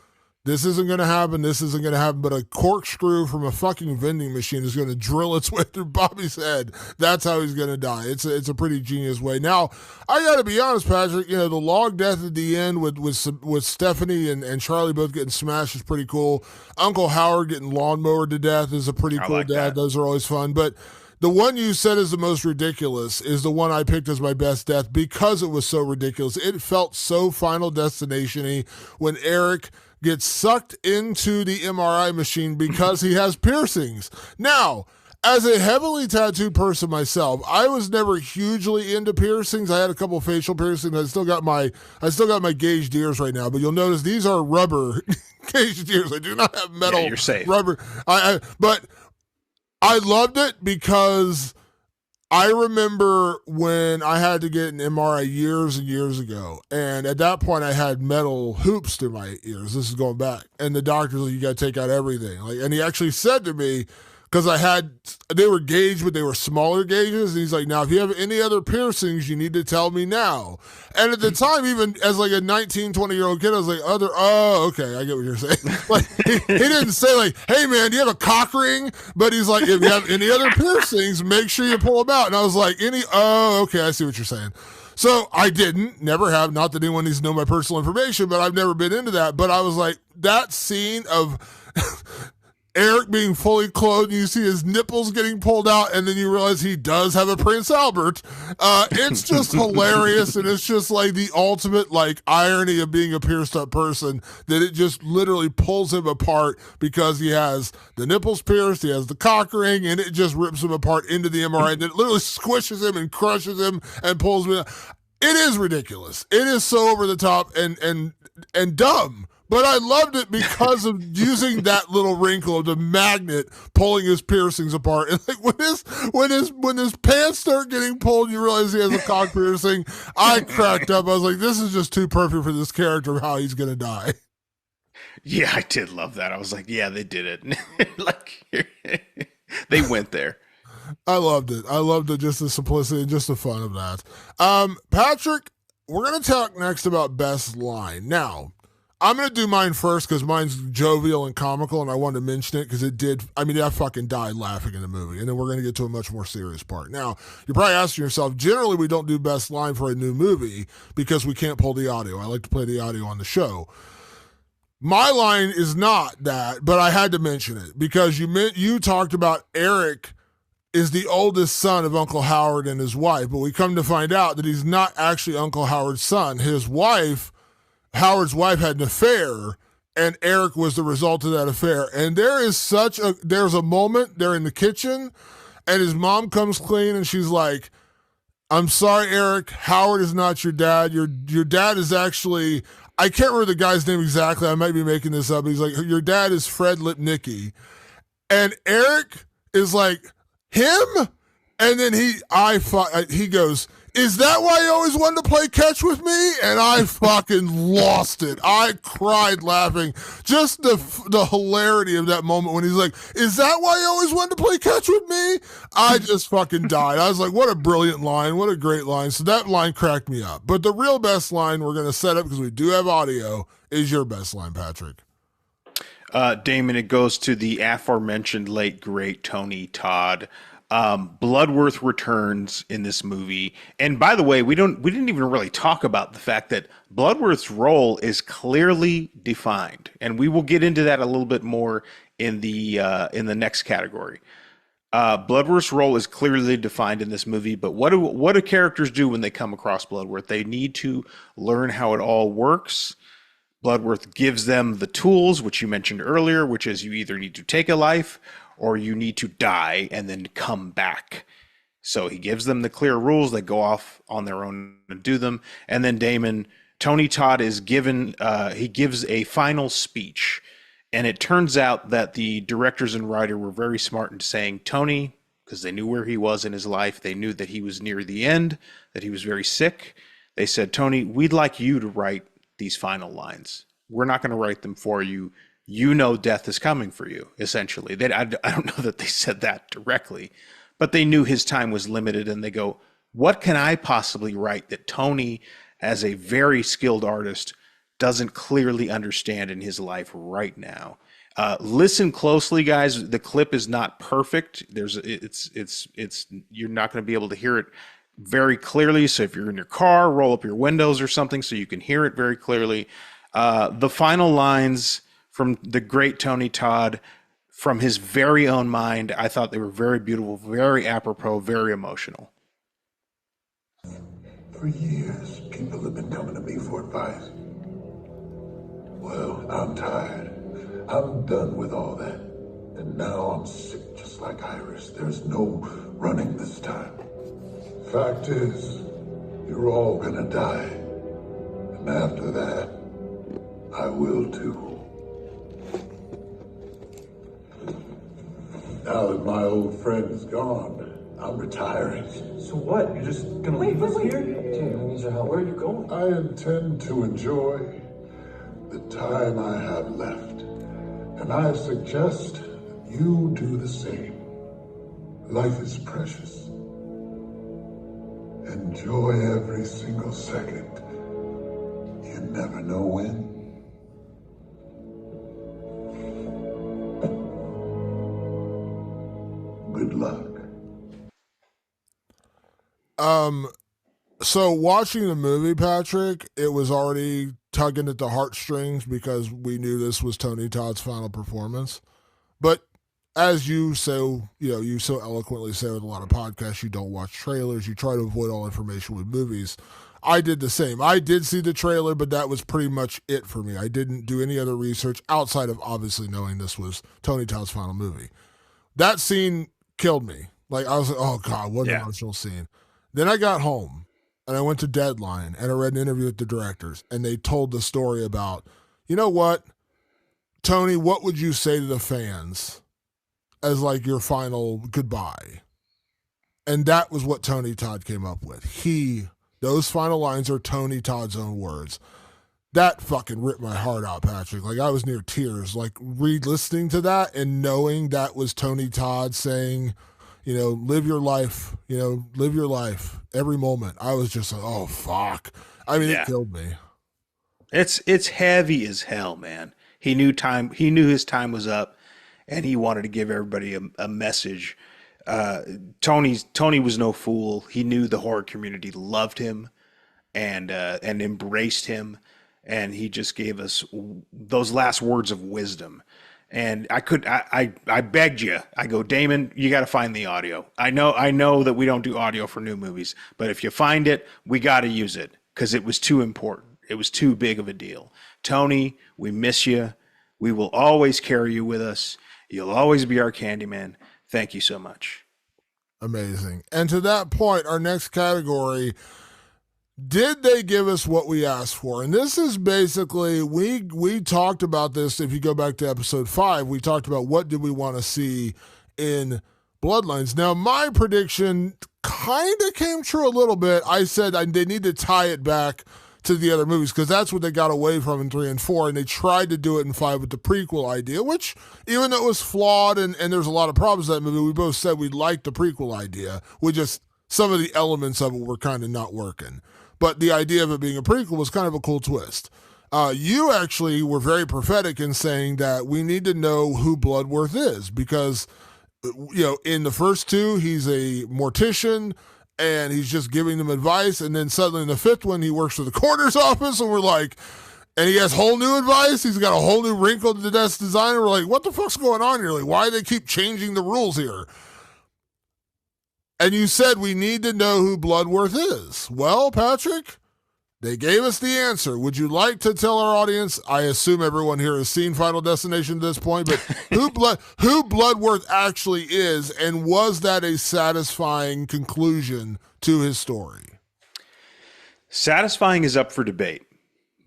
this isn't going to happen. This isn't going to happen. But a corkscrew from a fucking vending machine is going to drill its way through Bobby's head. That's how he's going to die. It's a pretty genius way. Now, I got to be honest, Patrick, the log death at the end with Stephanie and Charlie both getting smashed is pretty cool. Uncle Howard getting lawnmowered to death is a pretty cool death. That. Those are always fun. But the one you said is the most ridiculous is the one I picked as my best death, because it was so ridiculous. It felt so Final Destination-y when Eric gets sucked into the MRI machine because he has piercings. Now, as a heavily tattooed person myself, I was never hugely into piercings. I had a couple facial piercings. I still got my gauged ears right now, but you'll notice these are rubber gauged ears. I do not have metal. Yeah, you're safe. Rubber. But I loved it because I remember when I had to get an MRI years and years ago, and at that point I had metal hoops through my ears. This is going back, and the doctor's like, "You got to take out everything." And he actually said to me, because they were gauged, but they were smaller gauges. And he's like, now, if you have any other piercings, you need to tell me now. And at the time, even as like a 19, 20-year-old kid, I was like, okay, I get what you're saying. Like, he didn't say like, hey man, do you have a cock ring? But he's like, if you have any other piercings, make sure you pull them out. And I was like, okay, I see what you're saying. So I never have, not that anyone needs to know my personal information, but I've never been into that. But I was like, that scene of Eric being fully clothed, and you see his nipples getting pulled out, and then you realize he does have a Prince Albert. It's just hilarious, and it's just like the ultimate like irony of being a pierced up person, that it just literally pulls him apart because he has the nipples pierced, he has the cock ring, and it just rips him apart into the MRI, and it literally squishes him and crushes him and pulls him. It is ridiculous. It is so over the top and dumb. But I loved it because of using that little wrinkle of the magnet pulling his piercings apart. And like when his pants start getting pulled, you realize he has a cock piercing. I cracked up. I was like, this is just too perfect for this character, how he's gonna die. Yeah, I did love that. I was like, yeah, they did it. Like they went there. I loved it. I loved it, just the simplicity and just the fun of that. Patrick, we're gonna talk next about best line. Now, I'm going to do mine first because mine's jovial and comical, and I wanted to mention it because I fucking died laughing in the movie. And then we're going to get to a much more serious part. Now, you're probably asking yourself, generally we don't do best line for a new movie because we can't pull the audio. I like to play the audio on the show. My line is not that, but I had to mention it because you talked about Eric is the oldest son of Uncle Howard and his wife, but we come to find out that he's not actually Uncle Howard's son. Howard's wife had an affair, and Eric was the result of that affair. And there's a moment, they're in the kitchen, and his mom comes clean, and she's like, I'm sorry, Eric, Howard is not your dad. Your dad is actually, I can't remember the guy's name exactly, I might be making this up, but he's like, your dad is Fred Lipnicki. And Eric is like, him? And then he goes, is that why you always wanted to play catch with me? And I fucking lost it. I cried laughing. Just the hilarity of that moment when he's like, is that why you always wanted to play catch with me? I just fucking died. I was like, what a brilliant line. What a great line. So that line cracked me up. But the real best line we're going to set up, because we do have audio, is your best line, Patrick. Damon, it goes to the aforementioned late, great Tony Todd. Bloodworth returns in this movie, and by the way, we didn't even really talk about the fact that Bloodworth's role is clearly defined, and we will get into that a little bit more in the next category. Bloodworth's role is clearly defined in this movie, but what do characters do when they come across Bloodworth? They need to learn how it all works. Bloodworth gives them the tools, which you mentioned earlier, which is you either need to take a life or you need to die and then come back. So he gives them the clear rules. They go off on their own and do them. And then Damon, Tony Todd is given, he gives a final speech. And it turns out that the directors and writer were very smart in saying, Tony, because they knew where he was in his life. They knew that he was near the end, that he was very sick. They said, Tony, we'd like you to write these final lines. We're not going to write them for you. You know death is coming for you, essentially. I don't know that they said that directly, but they knew his time was limited, and they go, what can I possibly write that Tony, as a very skilled artist, doesn't clearly understand in his life right now? Listen closely, guys. The clip is not perfect. You're not going to be able to hear it very clearly. So if you're in your car, roll up your windows or something so you can hear it very clearly. The final lines from the great Tony Todd, from his very own mind, I thought they were very beautiful, very apropos, very emotional. For years, people have been coming to me for advice. Well, I'm tired. I'm done with all that. And now I'm sick just like Iris. There's no running this time. Fact is, you're all gonna die. And after that, I will too. Now that my old friend is gone, I'm retiring. So what? You're just gonna leave us here? Dude, we need your help. Where are you going? I intend to enjoy the time I have left. And I suggest you do the same. Life is precious. Enjoy every single second. You never know when. Good luck. So watching the movie, Patrick, it was already tugging at the heartstrings because we knew this was Tony Todd's final performance. But as you so eloquently say with a lot of podcasts, you don't watch trailers. You try to avoid all information with movies. I did the same. I did see the trailer, but that was pretty much it for me. I didn't do any other research outside of obviously knowing this was Tony Todd's final movie. That scene killed me. Like, I was like, oh God, what an emotional scene. Then I got home and I went to Deadline and I read an interview with the directors and they told the story about, you know what, Tony, what would you say to the fans as like your final goodbye? And that was what Tony Todd came up with. Those final lines are Tony Todd's own words. That fucking ripped my heart out, Patrick. Like, I was near tears, like re-listening to that and knowing that was Tony Todd saying, live your life, every moment. I was just like, oh, fuck. I mean, It killed me. It's heavy as hell, man. He knew his time was up and he wanted to give everybody a message. Tony was no fool. He knew the horror community loved him and embraced him. And he just gave us those last words of wisdom. And I begged you. I go, Damon, you got to find the audio. I know that we don't do audio for new movies, but if you find it, we got to use it because it was too important. It was too big of a deal. Tony, we miss you. We will always carry you with us. You'll always be our Candyman. Thank you so much. Amazing. And to that point, our next category, did they give us what we asked for? And this is basically, we talked about this. If you go back to episode 5, we talked about what did we want to see in Bloodlines. Now, my prediction kind of came true a little bit. I said they need to tie it back to the other movies because that's what they got away from in 3 and 4, and they tried to do it in 5 with the prequel idea, which, even though it was flawed and there's a lot of problems with that movie, we both said we liked the prequel idea. We just, some of the elements of it were kind of not working. But the idea of it being a prequel was kind of a cool twist. You actually were very prophetic in saying that we need to know who Bloodworth is because, in the first 2, he's a mortician and he's just giving them advice. And then suddenly in the 5th one, he works for the coroner's office and we're like, and he has whole new advice. He's got a whole new wrinkle to the desk design. And we're like, what the fuck's going on here? Like, why do they keep changing the rules here? And you said we need to know who Bloodworth is. Well, Patrick, they gave us the answer. Would you like to tell our audience? I assume everyone here has seen Final Destination at this point, but who Bloodworth actually is, and was that a satisfying conclusion to his story? Satisfying is up for debate,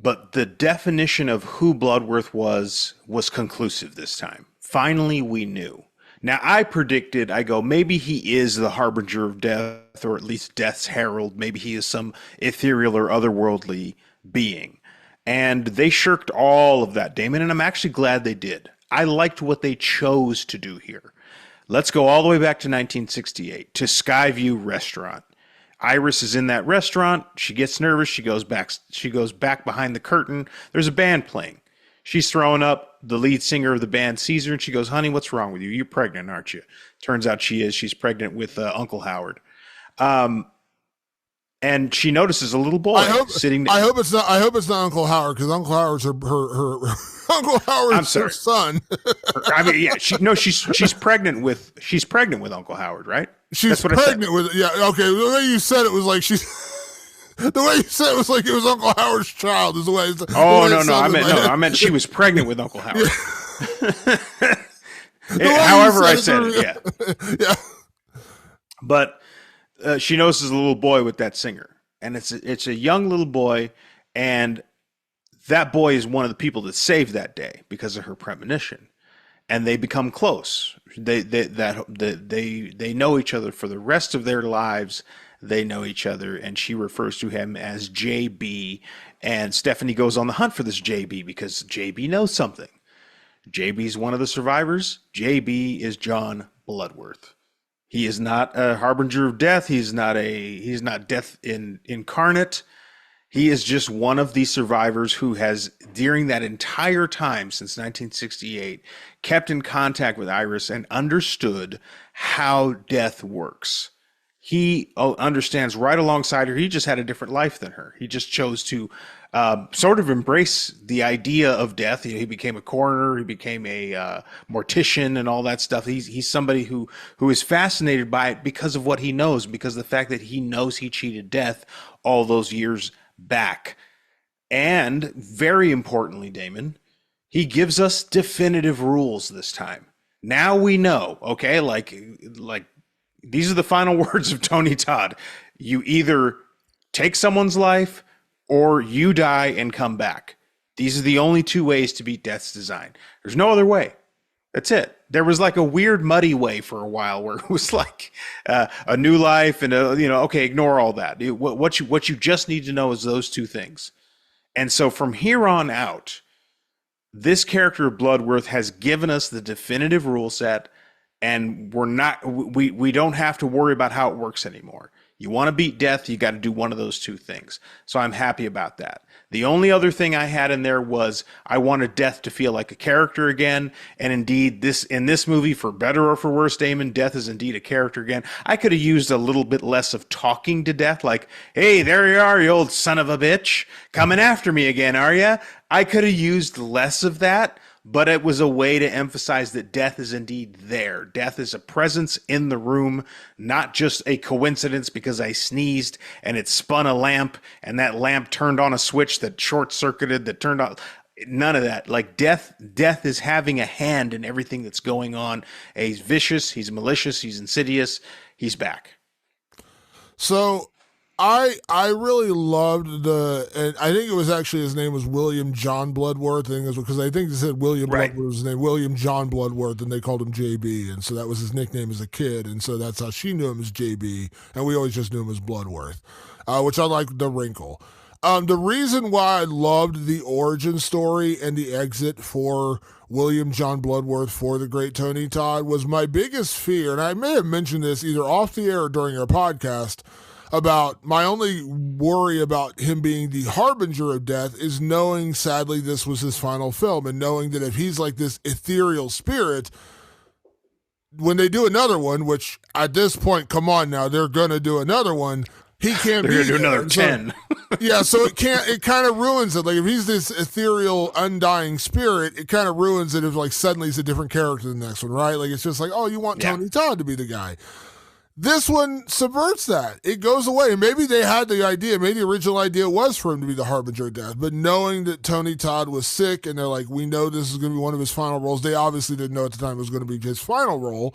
but the definition of who Bloodworth was conclusive this time. Finally, we knew. Now, I predicted, maybe he is the harbinger of death, or at least death's herald. Maybe he is some ethereal or otherworldly being. And they shirked all of that, Damon, and I'm actually glad they did. I liked what they chose to do here. Let's go all the way back to 1968, to Skyview Restaurant. Iris is in that restaurant. She gets nervous. She goes back behind the curtain. There's a band playing. She's throwing up. The lead singer of the band sees her and she goes, honey, what's wrong with you? You're pregnant, aren't you? Turns out she is. She's pregnant with Uncle Howard. And she notices a little boy sitting there. I hope it's not Uncle Howard because Uncle Howard's her Uncle Howard's her son. She's pregnant with Uncle Howard, right? She's pregnant with, yeah. Okay. The way you said it was like the way you said it was like it was Uncle Howard's child is the way. I meant she was pregnant with Uncle Howard. However I said it, yeah. Yeah. But she notices a little boy with that singer, and it's a young little boy, and that boy is one of the people that saved that day because of her premonition, and they become close. They know each other for the rest of their lives. They know each other, and she refers to him as JB, and Stephanie goes on the hunt for this JB because JB knows something. JB is one of the survivors. JB is John Bloodworth. He is not a harbinger of death. He's not death incarnate. He is just one of the survivors who has, during that entire time since 1968, kept in contact with Iris and understood how death works. He understands right alongside her. He just had a different life than her. He just chose to sort of embrace the idea of death. He became a coroner. He became a mortician and all that stuff. He's somebody who is fascinated by it because of what he knows, because of the fact that he knows he cheated death all those years back. And very importantly, Damon, he gives us definitive rules this time. Now we know, okay, like these are the final words of Tony Todd. You either take someone's life or you die and come back. These are the only two ways to beat death's design. There's no other way. That's it. There was like a weird muddy way for a while where it was like a new life and okay, ignore all that. What you just need to know is those two things. And so from here on out, this character of Bloodworth has given us the definitive rule set, and we don't have to worry about how it works anymore. You want to beat death, you got to do one of those two things. So I'm happy about that. The only other thing I had in there was I wanted death to feel like a character again. And indeed, in this movie, for better or for worse, Damon, death is indeed a character again. I could have used a little bit less of talking to death, like, hey, there you are, you old son of a bitch, coming after me again, are ya? I could have used less of that. But it was a way to emphasize that death is indeed there. Death is a presence in the room, not just a coincidence because I sneezed and it spun a lamp and that lamp turned on a switch that short-circuited, that turned on. None of that. Like death is having a hand in everything that's going on. He's vicious, he's malicious, he's insidious, he's back. So I really loved and I think it was actually, his name was William John Bloodworth, because I think they said William Bloodworth was his name, William John Bloodworth, and they called him JB, and so that was his nickname as a kid, and so that's how she knew him as JB, and we always just knew him as Bloodworth, which I like the wrinkle. The reason why I loved the origin story and the exit for William John Bloodworth for the great Tony Todd was my biggest fear, and I may have mentioned this either off the air or during our podcast, about my only worry about him being the harbinger of death is knowing, sadly, this was his final film, and knowing that if he's like this ethereal spirit, when they do another one, which at this point, come on now, they're going to do another one, he can't be. They're going to do another 10. Yeah, so it kind of ruins it. Like if he's this ethereal, undying spirit, it kind of ruins it if like suddenly he's a different character in the next one, right? Like it's just like, oh, you want Tony Todd to be the guy. This one subverts that. It goes away. Maybe they had the idea, maybe the original idea was for him to be the harbinger of death, but knowing that Tony Todd was sick and they're like, we know this is going to be one of his final roles. They obviously didn't know at the time it was going to be his final role,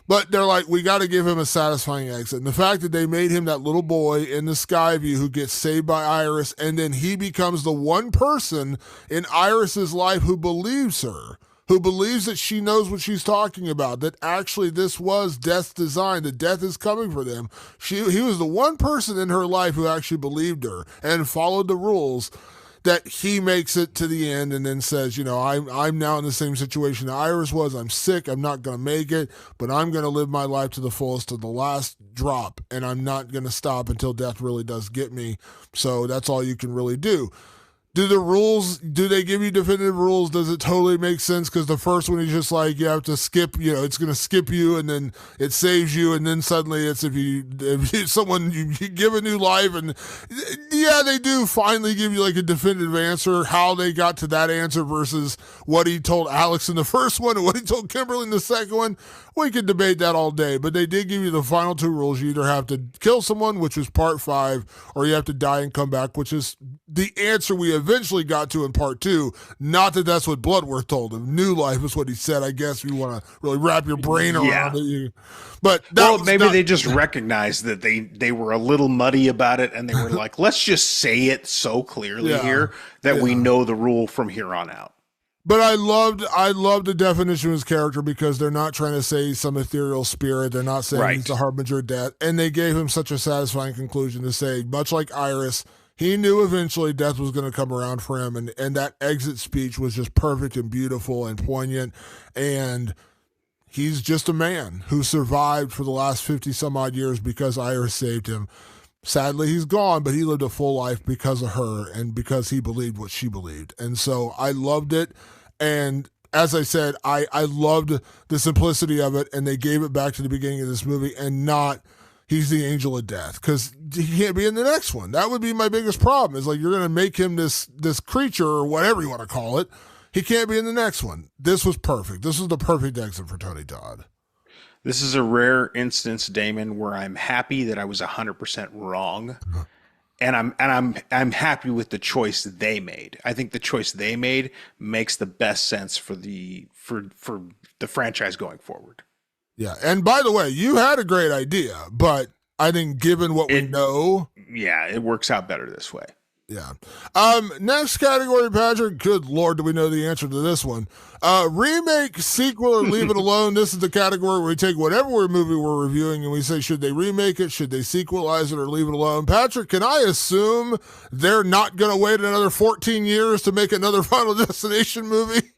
but they're like, we got to give him a satisfying exit. And the fact that they made him that little boy in the Skyview who gets saved by Iris, and then he becomes the one person in Iris's life who believes her, who believes that she knows what she's talking about, that actually this was death's design, that death is coming for them. He was the one person in her life who actually believed her and followed the rules, that he makes it to the end and then says, I'm now in the same situation that Iris was. I'm sick. I'm not going to make it, but I'm going to live my life to the fullest, to the last drop, and I'm not going to stop until death really does get me. So that's all you can really do. Do they give you definitive rules? Does it totally make sense? Because the first one is just like, you have to skip, it's going to skip you and then it saves you. And then suddenly it's if you give a new life, and yeah, they do finally give you like a definitive answer, how they got to that answer versus what he told Alex in the first one and what he told Kimberly in the second one. We could debate that all day, but they did give you the final two rules. You either have to kill someone, which was part 5, or you have to die and come back, which is the answer we eventually got to in part 2. Not that that's what Bloodworth told him. New life is what he said. I guess if you want to really wrap your brain around it. But maybe they just recognized that they were a little muddy about it, and they were like, let's just say it so clearly here that we know the rule from here on out. But I loved the definition of his character, because they're not trying to say some ethereal spirit. They're not saying he's the harbinger of death. And they gave him such a satisfying conclusion to say, much like Iris, he knew eventually death was going to come around for him. And that exit speech was just perfect and beautiful and poignant. And he's just a man who survived for the last 50 some odd years because Iris saved him. Sadly, he's gone, but he lived a full life because of her and because he believed what she believed. And so I loved it. And as I said, I loved the simplicity of it, and they gave it back to the beginning of this movie and not he's the angel of death, because he can't be in the next one. That would be my biggest problem, is like you're going to make him this creature or whatever you want to call it. He can't be in the next one. This was perfect. This was the perfect exit for Tony Todd. This is a rare instance, Damon, where I'm happy that I was 100% wrong, and I'm happy with the choice they made. I think the choice they made makes the best sense for the franchise going forward. Yeah, and by the way, you had a great idea, but I think given what we know, yeah, it works out better this way. Yeah. Next category, Patrick. Good Lord, do we know the answer to this one? Remake, sequel, or leave it alone. This is the category where we take whatever movie we're reviewing and we say, should they remake it, should they sequelize it, or leave it alone? Patrick, can I assume they're not going to wait another 14 years to make another Final Destination movie?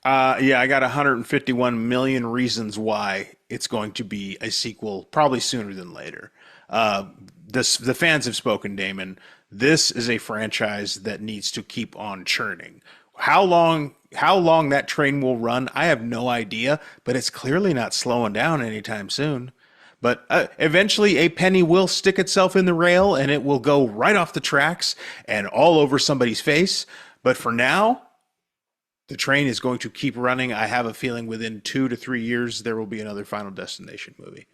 Yeah, I got 151 million reasons why it's going to be a sequel, probably sooner than later. The fans have spoken, Damon. This is a franchise that needs to keep on churning. How long that train will run, I have no idea, but it's clearly not slowing down anytime soon. But eventually a penny will stick itself in the rail and it will go right off the tracks and all over somebody's face. But for now, the train is going to keep running. I have a feeling within 2 to 3 years, there will be another Final Destination movie.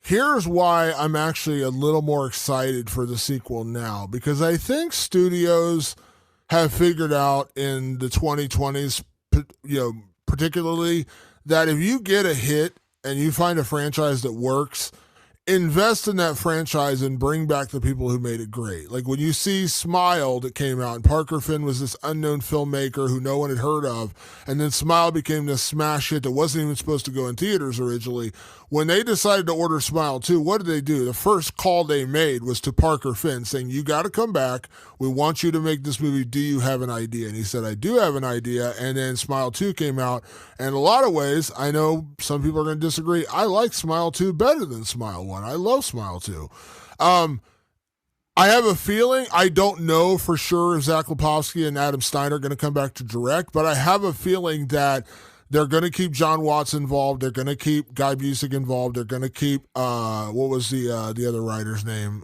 Here's why I'm actually a little more excited for the sequel now, because I think studios have figured out in the 2020s, particularly, that if you get a hit and you find a franchise that works, invest in that franchise and bring back the people who made it great. Like when you see Smile that came out, and Parker Finn was this unknown filmmaker who no one had heard of, and then Smile became this smash hit that wasn't even supposed to go in theaters originally. When they decided to order Smile 2, what did they do? The first call they made was to Parker Finn saying, you got to come back. We want you to make this movie. Do you have an idea? And he said, I do have an idea. And then Smile 2 came out. And in a lot of ways, I know some people are going to disagree. I like Smile 2 better than Smile 1. I love Smile 2. I have a feeling, I don't know for sure if Zach Lipovsky and Adam Stein are going to come back to direct, but I have a feeling that they're going to keep John Watts involved. They're going to keep Guy Busick involved. They're going to keep, what was the other writer's name?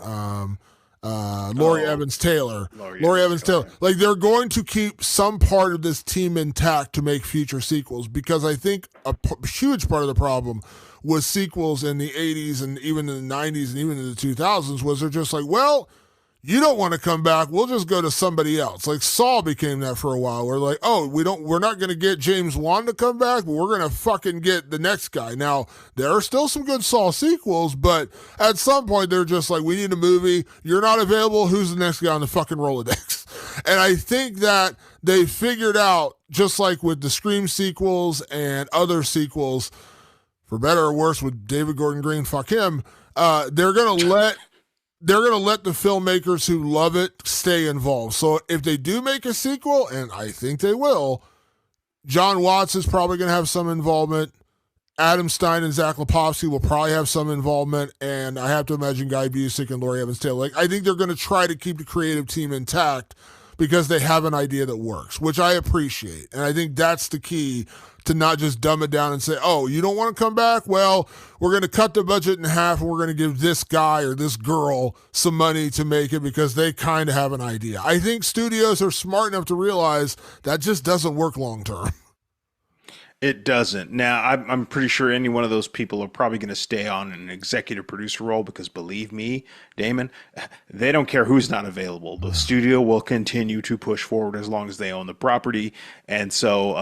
Laurie Evans Taylor. Laurie Evans Taylor. Like, they're going to keep some part of this team intact to make future sequels, because I think a huge part of the problem was sequels in the 80s and even in the 90s and even in the 2000s was they're just like, well, you don't want to come back, we'll just go to somebody else. Like Saw became that for a while. We're like, oh, we're not going to get James Wan to come back, but we're going to fucking get the next guy. Now, there are still some good Saw sequels, but at some point they're just like, we need a movie. You're not available. Who's the next guy on the fucking Rolodex? And I think that they figured out, just like with the Scream sequels and other sequels, for better or worse, with David Gordon Green, fuck him, they're going to let the filmmakers who love it stay involved. So if they do make a sequel, and I think they will, John Watts is probably going to have some involvement. Adam Stein and Zach Lipovsky will probably have some involvement. And I have to imagine Guy Busick and Laurie Evans Taylor. Like, I think they're going to try to keep the creative team intact because they have an idea that works, which I appreciate. And I think that's the key, to not just dumb it down and say, oh, you don't want to come back? Well, we're going to cut the budget in half and we're going to give this guy or this girl some money to make it because they kind of have an idea. I think studios are smart enough to realize that just doesn't work long term. It doesn't. Now, I'm pretty sure any one of those people are probably going to stay on an executive producer role because, believe me, Damon, they don't care who's not available. The studio will continue to push forward as long as they own the property. And so,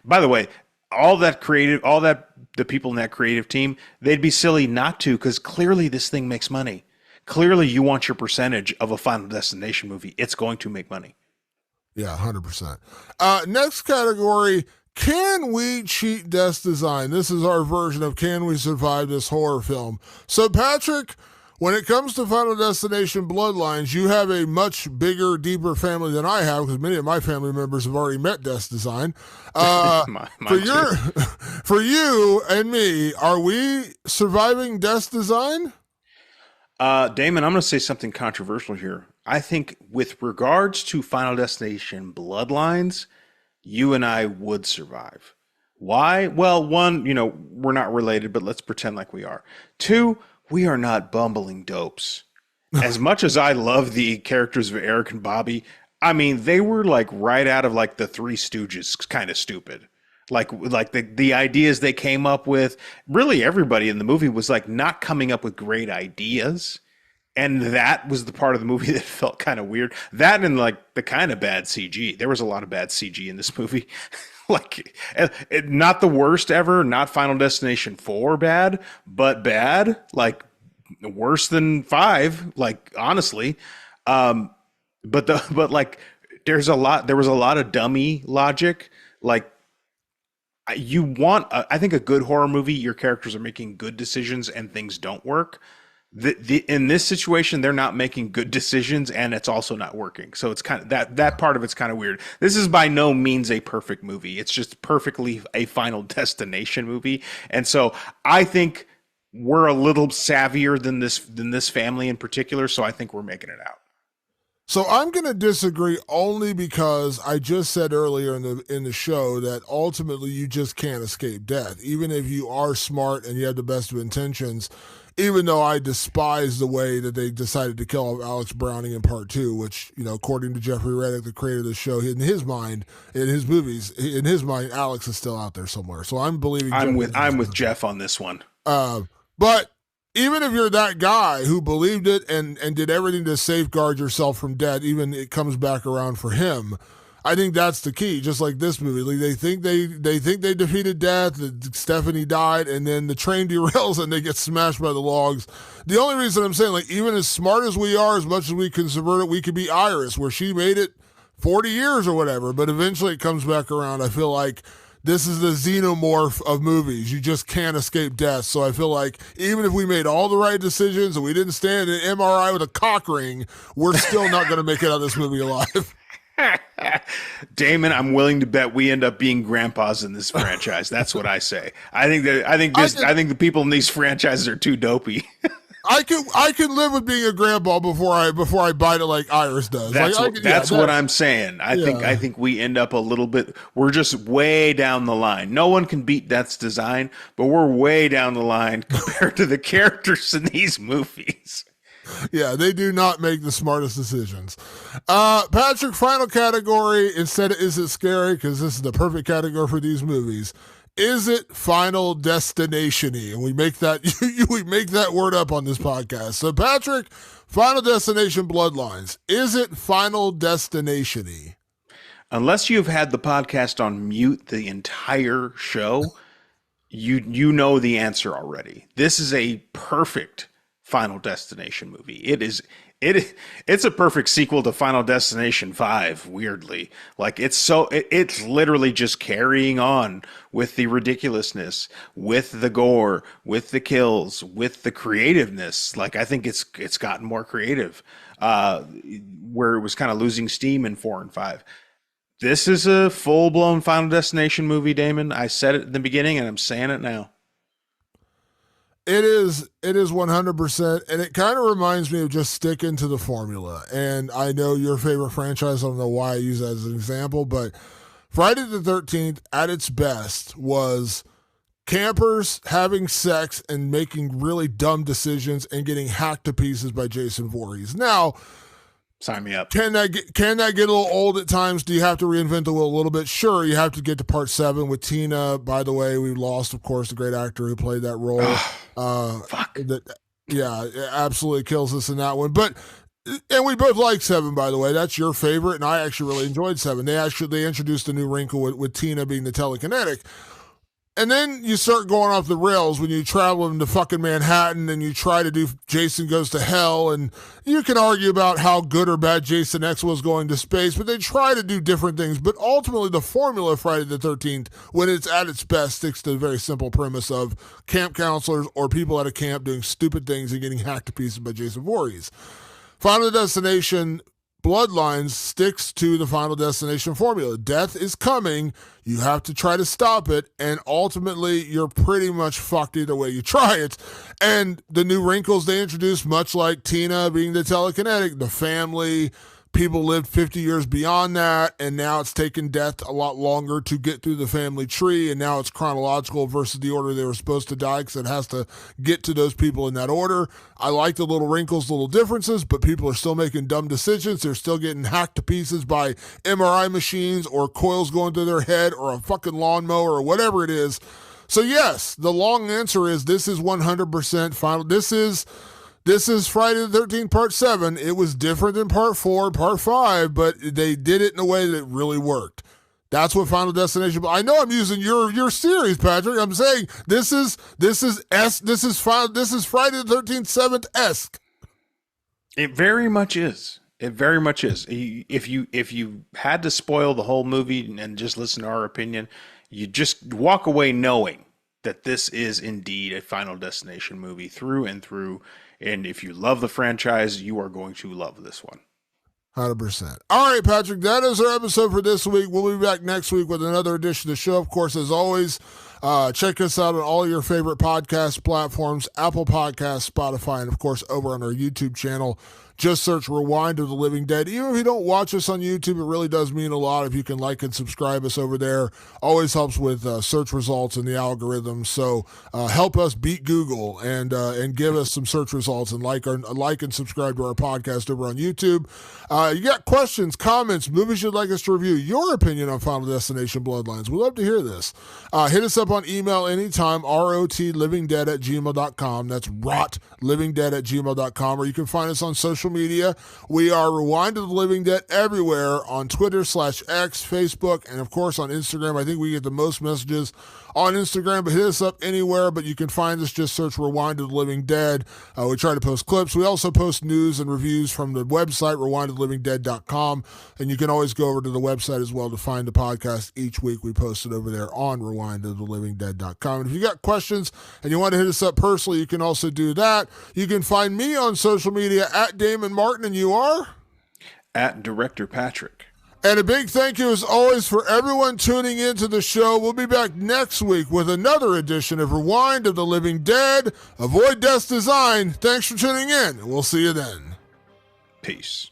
by the way, the people in that creative team, they'd be silly not to, because clearly this thing makes money. Clearly you want your percentage of a Final Destination movie. It's going to make money. Yeah, 100%. Next category, can we cheat desk design? This is our version of can we survive this horror film? So, Patrick, When it comes to Final Destination Bloodlines, you have a much bigger, deeper family than I have, because many of my family members have already met Death's Design. For you and me, are we surviving Death's Design? Damon, I'm going to say something controversial here. I think with regards to Final Destination Bloodlines, you and I would survive. Why? Well, one, we're not related, but let's pretend like we are. Two, we are not bumbling dopes. As much as I love the characters of Eric and Bobby, I mean, they were like right out of like the Three Stooges kind of stupid. Like the ideas they came up with, really everybody in the movie was like not coming up with great ideas. And that was the part of the movie that felt kind of weird. That and like the kind of bad CG. There was a lot of bad CG in this movie. Like, not the worst ever, not Final Destination 4 bad, but bad, like worse than 5, like honestly. But like there was a lot of dummy logic. Like, I think a good horror movie, your characters are making good decisions and things don't work. In this situation, they're not making good decisions and it's also not working. So it's kind of that part of it's kind of weird. This is by no means a perfect movie. It's just perfectly a Final Destination movie. And so I think we're a little savvier than this family in particular. So I think we're making it out. So I'm going to disagree only because I just said earlier in the show that ultimately you just can't escape death. Even if you are smart and you have the best of intentions, even though I despise the way that they decided to kill off Alex Browning in part 2, which, according to Jeffrey Reddick, the creator of the show, in his mind, Alex is still out there somewhere. So I'm believing I'm with Jeff on this one. But even if you're that guy who believed it and did everything to safeguard yourself from death, even it comes back around for him, I think that's the key. Just like this movie, like they think they defeated death, that Stephanie died, and then the train derails and they get smashed by the logs. The only reason I'm saying, like, even as smart as we are, as much as we can subvert it, we could be Iris, where she made it 40 years or whatever, but eventually it comes back around. I feel like this is the xenomorph of movies. You just can't escape death. So I feel like even if we made all the right decisions and we didn't stand in an MRI with a cock ring, we're still not going to make it out of this movie alive. Damon, I'm willing to bet we end up being grandpas in this franchise. That's what I say. I think the people in these franchises are too dopey. I can live with being a grandpa before I bite it like Iris does. That's what I'm saying. I think we end up a little bit. We're just way down the line. No one can beat Death's Design, but we're way down the line compared to the characters in these movies. Yeah, they do not make the smartest decisions. Patrick, final category, instead of Is It Scary, because this is the perfect category for these movies. Is it Final Destination-y? And we make that word up on this podcast. So Patrick, Final Destination Bloodlines. Is it Final Destination-y? Unless you've had the podcast on mute the entire show, you know the answer already. This is a perfect Final Destination movie. It's a perfect sequel to Final Destination 5, weirdly. Like it's literally just carrying on with the ridiculousness, with the gore, with the kills, with the creativeness. Like I think it's gotten more creative, where it was kind of losing steam in 4 and 5. This is a full-blown Final Destination movie, Damon. I said it in the beginning and I'm saying it now. It is 100%, and it kind of reminds me of just sticking to the formula. And I know your favorite franchise, I don't know why I use that as an example, but Friday the 13th at its best was campers having sex and making really dumb decisions and getting hacked to pieces by Jason Voorhees. Now, sign me up. Can that get a little old at times? Do you have to reinvent the wheel a little bit? Sure, you have to get to part 7 with Tina. By the way, we lost, of course, the great actor who played that role. Fuck. It absolutely kills us in that one. And we both like 7, by the way. That's your favorite, and I actually really enjoyed 7. They introduced a new wrinkle with Tina being the telekinetic. And then you start going off the rails when you travel into fucking Manhattan and you try to do Jason Goes to Hell. And you can argue about how good or bad Jason X was going to space, but they try to do different things. But ultimately, the formula of Friday the 13th, when it's at its best, sticks to the very simple premise of camp counselors or people at a camp doing stupid things and getting hacked to pieces by Jason Voorhees. Final Destination Bloodlines sticks to the Final Destination formula. Death is coming. You have to try to stop it, and ultimately, you're pretty much fucked either way you try it. And the new wrinkles they introduced, much like Tina being the telekinetic, the family, people lived 50 years beyond that, and now it's taken death a lot longer to get through the family tree, and now it's chronological versus the order they were supposed to die because it has to get to those people in that order. I like the little wrinkles, little differences, but people are still making dumb decisions. They're still getting hacked to pieces by MRI machines or coils going through their head or a fucking lawnmower or whatever it is. So yes, the long answer is this is 100% final. This is Friday the 13th, Part 7. It was different than Part 4, Part 5, but they did it in a way that really worked. That's what Final Destination. I know I'm using your series, Patrick. I'm saying this is Friday the 13th, 7th-esque. It very much is. It very much is. If you had to spoil the whole movie and just listen to our opinion, you just walk away knowing that this is indeed a Final Destination movie through and through. And if you love the franchise, you are going to love this one. 100%. All right, Patrick, that is our episode for this week. We'll be back next week with another edition of the show. Of course, as always, check us out on all your favorite podcast platforms, Apple Podcasts, Spotify, and, of course, over on our YouTube channel. Just search Rewind of the Living Dead. Even if you don't watch us on YouTube, it really does mean a lot if you can like and subscribe us over there. Always helps with search results and the algorithms. So help us beat Google and give us some search results and like and subscribe to our podcast over on YouTube. You got questions, comments, movies you'd like us to review, your opinion on Final Destination Bloodlines. We'd love to hear this. Hit us up on email anytime, rotlivingdead@gmail.com. That's rotlivingdead@gmail.com. Or you can find us on social media. We are Rewind of the Living Dead everywhere on Twitter/X, Facebook, and of course on Instagram. I think we get the most messages on Instagram, but hit us up anywhere. But you can find us, just search Rewind of the Living Dead. We try to post clips. We also post news and reviews from the website, rewindofthelivingdead.com. And you can always go over to the website as well to find the podcast each week. We post it over there on rewindofthelivingdead.com. And if you got questions and you want to hit us up personally, you can also do that. You can find me on social media at Damon Martin, and you are? At Director Patrick. And a big thank you, as always, for everyone tuning into the show. We'll be back next week with another edition of Rewind of the Living Dead. Avoid Death's Design. Thanks for tuning in, and we'll see you then. Peace.